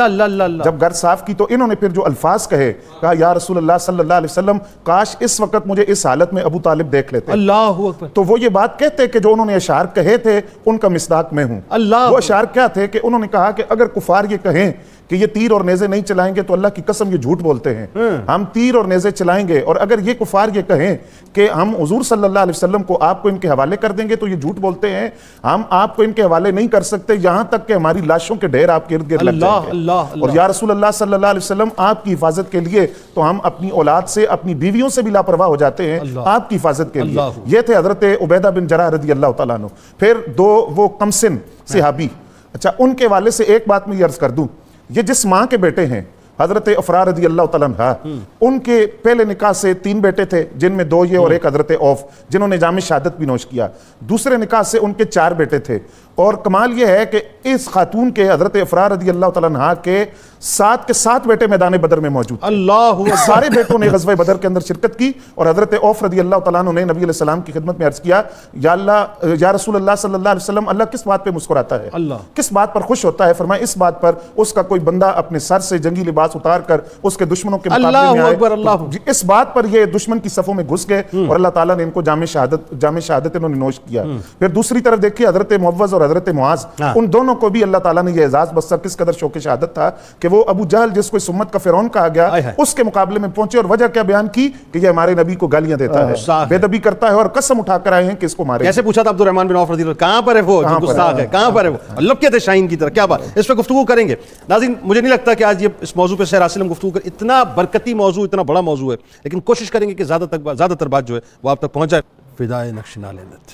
جب گرد صاف کی تو انہوں نے پھر جو الفاظ کہے, کہا یا رسول اللہ صلی اللہ علیہ وسلم, کاش اس وقت مجھے اس حالت میں ابو طالب دیکھ لیتے. اللہ اکبر. تو وہ یہ بات کہتے کہ جو انہوں نے اشعار کہے تھے ان کا مصداق میں ہوں. وہ اشعار کیا تھے کہ انہوں نے کہا کہ اگر کفار یہ کہیں کہ یہ تیر اور نیزے نہیں چلائیں گے تو اللہ کی قسم یہ جھوٹ بولتے ہیں, ہم تیر اور نیزے چلائیں گے, اور اگر یہ کفار یہ کہیں کہ ہم حضور صلی اللہ علیہ وسلم کو آپ کو ان کے حوالے کر دیں گے تو یہ جھوٹ بولتے ہیں, ہم آپ کو ان کے حوالے نہیں کر سکتے یہاں تک کہ ہماری لاشوں کے ڈھیر آپ کے ارد گرد لگ جائیں گے, اور یا رسول اللہ صلی اللہ علیہ وسلم آپ کی حفاظت کے لیے تو ہم اپنی اولاد سے, اپنی بیویوں سے بھی لاپرواہ ہو جاتے ہیں آپ کی حفاظت کے لیے. یہ تھے حضرت عبیدہ بن جراح رضی اللہ تعالیٰ عنہ. پھر 2 وہ کمسن صحابی, اچھا ان کے والے سے ایک بات میں یہ عرض کر دوں, یہ جس ماں کے بیٹے ہیں حضرت افرا رضی اللہ تعالیٰ عنہ, ان کے پہلے نکاح سے 3 بیٹے تھے, جن میں 2 یہ اور ایک حضرت عوف جنہوں نے جام شہادت بھی نوش کیا. دوسرے نکاح سے ان کے 4 بیٹے تھے, اور کمال یہ ہے کہ اس خاتون کے حضرت افرا رضی اللہ تعالیٰ عنہ کے 7 کے 7 بیٹے میدان بدر میں موجود تھے. سارے بیٹوں نے غزوہ بدر کے اندر شرکت کی, اور حضرت عوف رضی اللہ تعالیٰ عنہ نے نبی علیہ السلام کی خدمت میں عرض کیا, یا اللہ, یا رسول اللہ صلی اللہ علیہ وسلم, اللہ کس بات پہ مسکراتا ہے, کس بات پر خوش ہوتا ہے؟ فرمایا اس بات پر اس کا کوئی بندہ اپنے سر سے جنگی لباس اتار کر اس کے دشمنوں کے مقابلے میں آئے. اس بات پر یہ دشمن کی صفوں میں گھس گئے اور اللہ تعالیٰ نے ان کو جام شہادت انہوں نے نوش کیا. پھر دوسری طرف دیکھیے حضرت معوذ اور حضرت معاذ, ان دونوں کو بھی اللہ تعالیٰ نے یہ اعزاز بخشا. کس قدر شوق شہادت تھا کہ وہ ابو جہل جس کو اس امت کا فرعون کہا گیا اس کے مقابلے میں پہنچے, اور وجہ کیا بیان کی کہ یہ ہمارے نبی کو گالیاں دیتا ہے, بے ادبی کرتا ہے, اور قسم اٹھا کر آئے ہیں کہ اس کو مارے. کیسے پوچھا تھا عبد الرحمن بن عوف رضی اللہ, کہاں پر ہے وہ جو گستاخ ہے, کہاں پر ہے وہ, اللہ کے تھے شاہین کی طرح. کیا بات, اس پہ گفتگو کریں گے. ناظرین مجھے نہیں لگتا کہ آج یہ اس موضوع پہ سیر حاصل ہم گفتگو کر, اتنا برکتی موضوع, اتنا بڑا موضوع ہے, لیکن کوشش کریں گے کہ زیادہ تر بات جو ہے وہ آپ تک پہنچ جائے. فدائے نقش نالنت,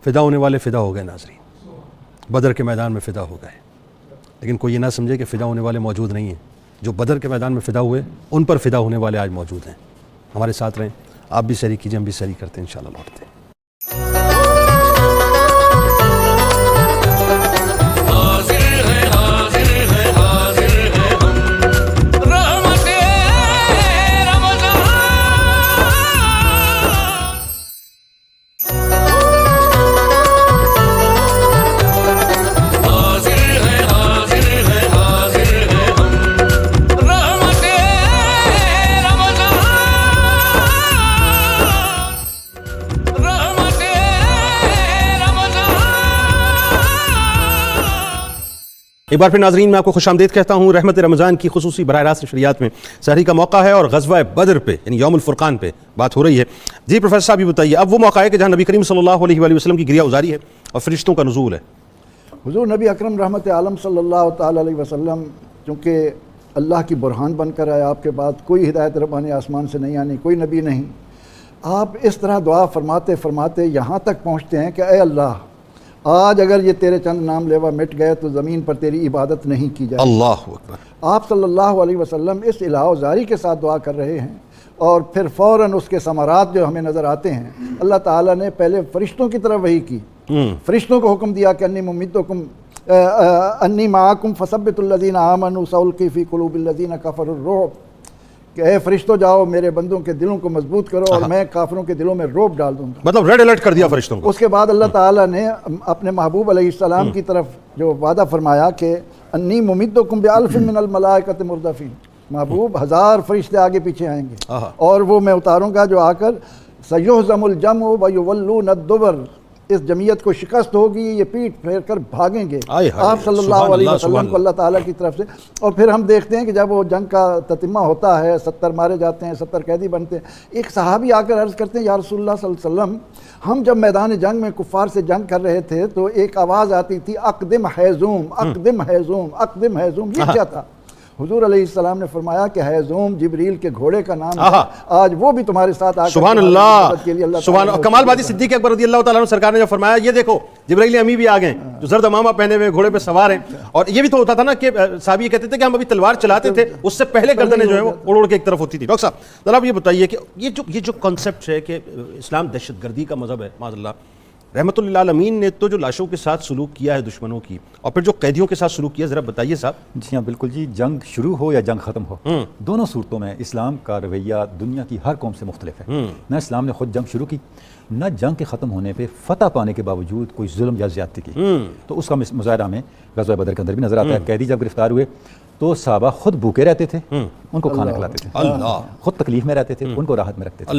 فدا ہونے والے فدا ہو گئے ناظرین, بدر کے میدان میں فدا ہو گئے, لیکن کوئی یہ نہ سمجھے کہ فدا ہونے والے موجود نہیں ہیں. جو بدر کے میدان میں فدا ہوئے ان پر فدا ہونے والے آج موجود ہیں. ہمارے ساتھ رہیں, آپ بھی سیری کیجئے, ہم بھی سیری کرتے ہیں, انشاءاللہ لوٹتے ہیں. ایک بار پھر ناظرین میں آپ کو خوش آمدید کہتا ہوں. رحمت رمضان کی خصوصی براہ راست نشریات میں سحری کا موقع ہے اور غزوہ بدر پہ یعنی یوم الفرقان پہ بات ہو رہی ہے. جی پروفیسر صاحب یہ بتائیے، اب وہ موقع ہے کہ جہاں نبی کریم صلی اللہ علیہ وآلہ وسلم کی گریہ ازاری ہے اور فرشتوں کا نزول ہے. حضور نبی اکرم رحمت عالم صلی اللہ تعالی علیہ وسلم چونکہ اللہ کی برہان بن کر آئے، آپ کے بعد کوئی ہدایت ربانی آسمان سے نہیں آنی، کوئی نبی نہیں. آپ اس طرح دعا فرماتے فرماتے یہاں تک پہنچتے ہیں کہ اے اللہ، آج اگر یہ تیرے چند نام لیوا مٹ گئے تو زمین پر تیری عبادت نہیں کی جائے. اللہ اکبر. آپ صلی اللہ علیہ وسلم اس الہا زاری کے ساتھ دعا کر رہے ہیں اور پھر فوراً اس کے ثمرات جو ہمیں نظر آتے ہیں. اللہ تعالیٰ نے پہلے فرشتوں کی طرف وحی کی، فرشتوں کو حکم دیا کہ انی ممیتکم انی معاکم فثبتوا الذین آمنوا سألقی فی قلوب الذین کفروا الرعب، کہ اے فرشتوں جاؤ میرے بندوں کے دلوں کو مضبوط کرو اور میں کافروں کے دلوں میں رعب ڈال دوں گا. مطلب ریڈ الرٹ کر دیا فرشتوں کو. اس کے بعد اللہ تعالیٰ نے اپنے محبوب علیہ السلام کی طرف جو وعدہ فرمایا کہ انی ممیتکم بألف من الملائکۃ مردفین، محبوب 1000 فرشتے آگے پیچھے آئیں گے اور وہ میں اتاروں گا جو آ کر سیہزم الجمع ویولون الدبر، اس جمعیت کو شکست ہوگی، یہ پیٹ پھیر کر بھاگیں گے. آپ صلی اللہ علیہ وسلم کو اللہ تعالیٰ کی طرف سے. اور پھر ہم دیکھتے ہیں کہ جب وہ جنگ کا تتمہ ہوتا ہے، 70 مارے جاتے ہیں، 70 قیدی بنتے ہیں. ایک صحابی آ کر عرض کرتے ہیں یا رسول اللہ صلی اللہ علیہ وسلم، ہم جب میدان جنگ میں کفار سے جنگ کر رہے تھے تو ایک آواز آتی تھی اقدم حیزوم اقدم حیزوم اقدم حیزوم، یہ کیا تھا؟ حضور علیہ السلام نے فرمایا کہ حیزوم جبریل کے گھوڑے کا نام ہے، آج وہ بھی تمہارے ساتھ آ کر سبحان اللہ سبحان اللہ. کمال بادی صدیق اکبر رضی اللہ تعالیٰ عنہ سرکار نے جب فرمایا یہ دیکھو جبرائیل امی بھی آ گئے جو زرد امامہ پہنے ہوئے گھوڑے پہ سوار ہیں. اور یہ بھی تو ہوتا تھا نا کہ صحابی یہ کہتے تھے کہ ہم ابھی تلوار چلاتے تھے، اس سے پہلے گردنیں جو ہیں وہ اڑ کے ایک طرف ہوتی تھی. ڈاکٹر صاحب ذرا یہ بتائیے کہ یہ جو کانسیپٹ ہے کہ اسلام دہشت گردی کا مذہب ہے، معاذ اللہ، رحمت اللہ عالمین نے تو جو لاشوں کے ساتھ سلوک کیا ہے دشمنوں کی اور پھر جو قیدیوں کے ساتھ سلوک کیا، ذرا بتائیے صاحب. جی ہاں بالکل جی، جنگ شروع ہو یا جنگ ختم ہو، دونوں صورتوں میں اسلام کا رویہ دنیا کی ہر قوم سے مختلف ہے. نہ اسلام نے خود جنگ شروع کی، نہ جنگ کے ختم ہونے پہ فتح پانے کے باوجود کوئی ظلم یا زیادتی کی. تو اس کا مظاہرہ ہمیں غزوہ بدر کے اندر بھی نظر آتا ہے. قیدی جب گرفتار ہوئے تو صحابہ خود بھوکے رہتے تھے، ان کو کھانا کھلاتے تھے، خود تکلیف میں رہتے تھے، ان کو راحت میں رکھتے تھے.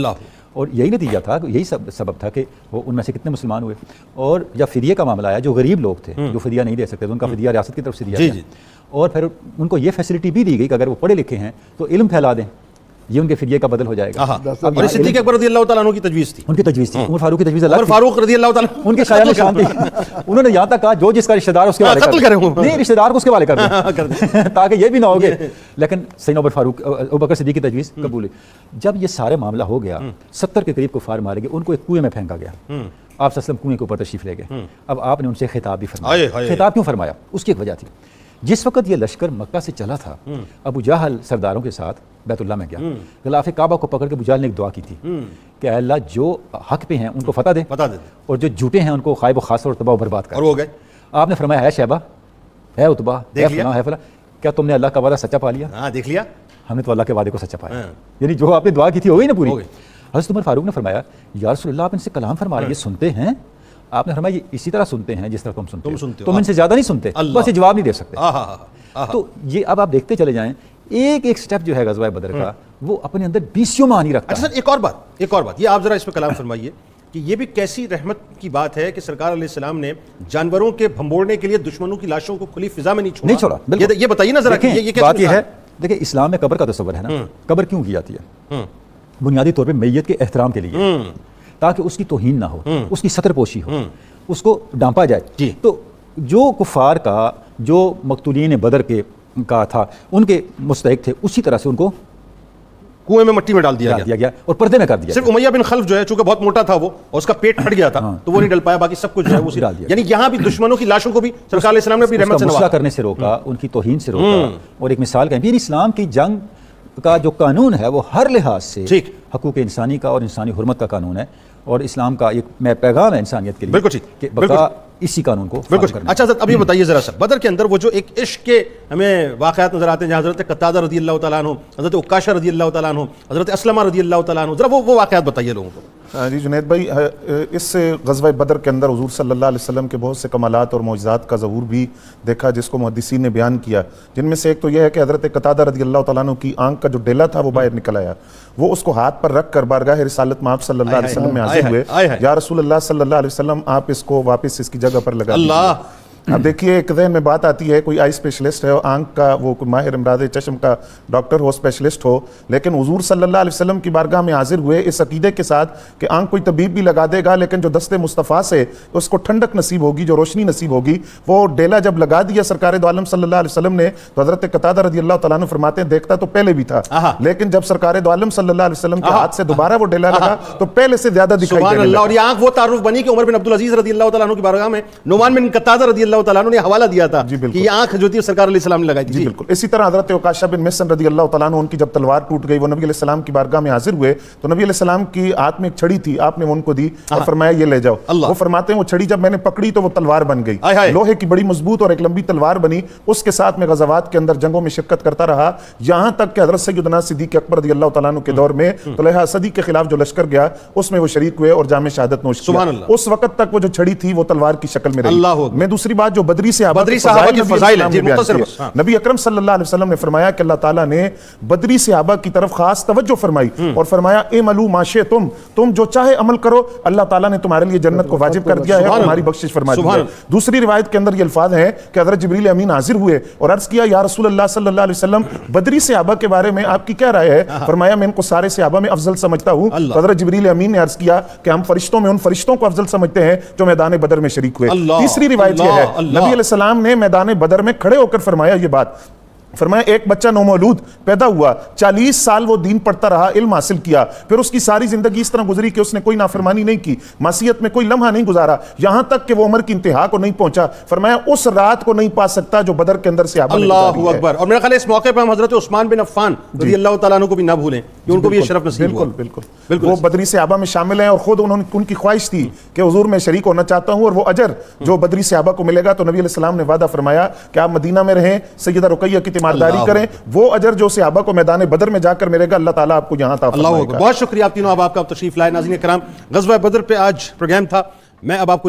اور یہی نتیجہ تھا، یہی سبب تھا کہ وہ ان میں سے کتنے مسلمان ہوئے. اور جب فدیے کا معاملہ آیا، جو غریب لوگ تھے جو فدیہ نہیں دے سکتے تھے، ان کا فدیہ ریاست کی طرف سے دیا گیا. اور پھر ان کو یہ فیسلٹی بھی دی گئی کہ اگر وہ پڑھے لکھے ہیں تو علم پھیلا دیں، یہ ان کے فدیے کا بدل ہو جائے گا. اور صدیق اکبر رضی اللہ تعالیٰ عنہ کی تجویز تھی، ان کی تجویز تھی. عمر فاروق کی تجویز الگ عمر تھی. فاروق رضی اللہ تعالیٰ ان کے قیام شان تھی. انہوں نے یہاں تک کہا جو جس کا رشتہ دار اس کے حوالے قتل کریں، نہیں رشتہ دار کو اس کے حوالے کر دیں تاکہ یہ بھی نہ ہوگے. لیکن سیدنا عمر فاروق ابوبکر صدیق کی تجویز قبول ہے. جب یہ سارے معاملہ ہو گیا، 70 کے قریب کفار مارے گئے، ان کو ایک کنویں میں پھینکا گیا. آپ صلی اللہ علیہ وسلم کنویں کے اوپر تشریف لے گئے. اب آپ نے ان سے خطاب بھی فرمایا. خطاب کیوں فرمایا؟ اس کی ایک وجہ تھی. جس وقت یہ لشکر مکہ سے چلا تھا، ابو جہل سرداروں کے ساتھ بیت اللہ میں گیا، غلاف کعبہ کو پکڑ کے ابو جہل نے ایک دعا کی تھی کہ اے اللہ جو حق پہ ہیں ان کو فتح دے اور جو جھوٹے ہیں ان کو خائب و خاص اور تباہ و برباد کر. اور وہ گئے. آپ نے فرمایا ہے شیبہ، ہے اتبا، ہے فلاں، ہے فلاں، کیا تم نے اللہ کا وعدہ سچا پا لیا؟ ہاں دیکھ لیا، ہم نے تو اللہ کے وعدے کو سچا پایا. یعنی جو آپ نے دعا کی تھی ہو گئی نا پوری. حضرت عمر فاروق نے فرمایا یا رسول اللہ آپ ان سے کلام فرما رہے ہیں، یہ سنتے ہیں؟ آپ نے فرمایا یہ اسی طرح سنتے ہیں جس طرح تم سنتے ہو، تم ان سے زیادہ نہیں سنتے، بس یہ جواب نہیں دے سکتے. تو یہ اب آپ دیکھتے چلے جائیں ایک ایک سٹیپ جو ہے غزوہ بدر کا، وہ اپنے اندر 20 معانی رکھتا ہے. اچھا سر ایک اور بات یہ آپ ذرا اس پہ کلام فرمائیے کہ یہ بھی کیسی رحمت کی بات ہے کہ سرکار علیہ السلام نے جانوروں کے بھمبوڑنے کے لیے دشمنوں کی لاشوں کو کھلی فضا میں نہیں چھوڑا. یہ بتائیے نا ذرا. بات یہ ہے دیکھیں اسلام میں قبر کا تصور ہے نا، قبر کیوں کی جاتی ہے؟ بنیادی طور پہ میت کے احترام کے لیے، تاکہ اس کی توہین نہ ہو، اس کی ستر پوشی ہو، اس کو ڈانپا جائے. تو جو کفار کا جو مقتولین بدر کے کا تھا ان کے مستحق تھے، اسی طرح سے ان کو کنویں میں مٹی میں ڈال دیا گیا اور پردے میں کر دیا. صرف امیہ بن خلف جو ہے چونکہ بہت موٹا تھا وہ اور اس کا پیٹ پھٹ گیا تھا تو وہ نہیں ڈل پایا، باقی سب کچھ جو ہے وہ ڈال دیا. یعنی یہاں بھی دشمنوں کی لاشوں کو بھی سرکار علیہ السلام نے اپنی رحمت سے نوازا، کرنے سے روکا، ان کی توہین سے روکا. اور ایک مثال کہیں اسلام کی جنگ کا جو قانون ہے وہ ہر لحاظ سے حقوق انسانی کا اور انسانی حرمت کا قانون ہے، اور اسلام کا ایک میں پیغام ہے انسانیت کے لیے. بالکل ٹھیک کہ بقا اسی قانون کو بالکل. اچھا حضرت اب یہ بتائیے ذرا سا بدر کے اندر وہ جو ایک عشق کے ہمیں واقعات نظر آتے ہیں جہاں حضرت قتادہ رضی اللہ تعالیٰ عنہ، حضرت عکاشہ رضی اللہ تعالیٰ عنہ، حضرت اسلمہ رضی اللہ تعالیٰ عنہ، ذرا وہ واقعات بتائیے لوگوں کو. جی جنید بھائی، اس غزوہ بدر کے اندر حضور صلی اللہ علیہ وسلم کے بہت سے کمالات اور معجزات کا ظہور بھی دیکھا جس کو محدثین نے بیان کیا، جن میں سے ایک تو یہ ہے کہ حضرت قتادہ رضی اللہ تعالیٰ عنہ کی آنکھ کا جو ڈیلا تھا وہ باہر نکل آیا. وہ اس کو ہاتھ پر رکھ کر بارگاہ رسالت میں آپ صلی اللہ علیہ وسلم میں حاضر ہوئے. یا رسول اللہ صلی اللہ علیہ وسلم آپ اس کو واپس اس کی جگہ پر لگا دیجیے. اب دیکھیے ایک ذہن میں بات آتی ہے، کوئی آئی اسپیشلسٹ ہے، آنکھ کا وہ کوئی ماہر امراض چشم کا ڈاکٹر ہو، اسپیشلسٹ ہو، لیکن حضور صلی اللہ علیہ وسلم کی بارگاہ میں حاضر ہوئے اس عقیدے کے ساتھ کہ آنکھ کوئی طبیب بھی لگا دے گا لیکن جو دست مصطفیٰ سے اس کو ٹھنڈک نصیب ہوگی، جو روشنی نصیب ہوگی، وہ ڈیلا جب لگا دیا سرکار دو عالم صلی اللہ علیہ وسلم نے تو حضرت قتادہ رضی اللہ تعالیٰ عنہ فرماتے ہیں دیکھتا تو پہلے بھی تھا، لیکن جب سرکار دو عالم صلی اللہ علیہ وسلم کے ہاتھ سے دوبارہ وہ ڈیلا لگا تو پہلے سے زیادہ دکھائی دینے لگا۔ اور یہ آنکھ وہ تعارف بنی کہ عمر بن عبدالعزیز رضی اللہ تعالیٰ عنہ کی بارگاہ میں نعمان بن قتادہ رضی اللہ تعالیٰ عنہ نے حوالہ دیا تھا کہ یہ آنکھ جو تھی سرکار علیہ السلام نے لگائی تھی۔ جی بالکل اسی طرح حضرت عکاشہ بن محصن رضی اللہ تعالیٰ عنہ، ان کی جب تلوار ٹوٹ گئی، وہ نبی علیہ السلام کی بارگاہ میں حاضر ہوئے تو نبی علیہ السلام کی ہاتھ میں ایک چھڑی تھی، آپ نے وہ ان کو دی اور فرمایا یہ لے جاؤ۔ وہ فرماتے ہیں وہ چھڑی جب میں نے پکڑی تو وہ تلوار بن گئی، لوہے کی بڑی مضبوط اور ایک لمبی تلوار بنی۔ اس کے ساتھ میں غزوات کے اندر جنگوں میں شرکت کرتا رہا، یہاں تک کہ حضرت سیدنا صدیق اکبر رضی اللہ تعالیٰ عنہ کے دور میں طلحہ اسدی کے خلاف جو لشکر گیا اس میں وہ شریک ہوئے اور جام شہادت نوش کیا۔ اس وقت تک وہ جو چھڑی تھی وہ تلوار کی شکل میں رہی۔ میں دوسری بات جو بدری صحابہ کے فضائل نبی اکرم صلی اللہ علیہ وسلم نے فرمایا کہ اللہ تعالیٰ نے بدری صحابہ کی طرف خاص توجہ فرمائی اور فرمایا اعملوا ما شئتم، تم جو چاہے عمل کرو، اللہ تعالیٰ نے تمہارے لیے جنت کو واجب کر دیا ہے اور تمہاری بخشش فرما دی ہے۔ دوسری روایت کے اندر یہ الفاظ ہیں کہ حضرت جبریل امین حاضر ہوئے اور عرض کیا یا رسول اللہ صلی اللہ علیہ وسلم بدری صحابہ کے بارے میں آپ کی کیا رائے ہے؟ فرمایا میں ان کو سارے صحابہ میں افضل سمجھتا ہوں۔ حضرت جبریل امین نے عرض کیا کہ ہم فرشتوں میں ان فرشتوں کو افضل سمجھتے ہیں جو میدان بدر میں شریک ہوئے۔ تیسری روایت یہ ہے نبی علیہ السلام نے میدان بدر میں کھڑے ہو کر فرمایا یہ بات، فرمایا ایک بچہ نومولود پیدا ہوا، 40 سال وہ دین پڑھتا رہا، علم حاصل کیا، پھر اس کی ساری زندگی اس طرح گزری کہ اس نے کوئی نافرمانی نہیں کی، معصیت میں کوئی لمحہ نہیں گزارا، یہاں تک کہ وہ عمر کی انتہا کو نہیں پہنچا۔ فرمایا اس رات کو نہیں پا سکتا جو بدر کے اندر صحابہ نے گزاری ہے۔ اللہ اکبر۔ اور میرا خیال ہے اس موقع پہ ہم حضرت عثمان بن عفان رضی اللہ تعالیٰ عنہ کو بھی نہ بھولیں کہ ان کو بھی یہ شرف نصیب ہوا۔ بالکل وہ بدری صحابہ میں شامل ہیں اور خود ان کی خواہش تھی کہ حضور میں شریک ہونا چاہتا ہوں اور وہ اجر جو بدری صحابہ کو ملے گا، تو نبی علیہ السلام نے وعدہ فرمایا کہ آپ مدینہ میں رہیں، سیدہ رقیہ کی تیمارداری کریں، وہ اجر جو صحابہ کو میدان بدر میں جا کر ملے گا اللہ تعالیٰ آپ کو یہاں عطا فرمائے گا۔ بہت شکریہ آپ تینوں، اب آپ کا تشریف لائے۔ ناظرین کرام، غزوہ بدر پہ آج پروگرام تھا، میں اب آپ کو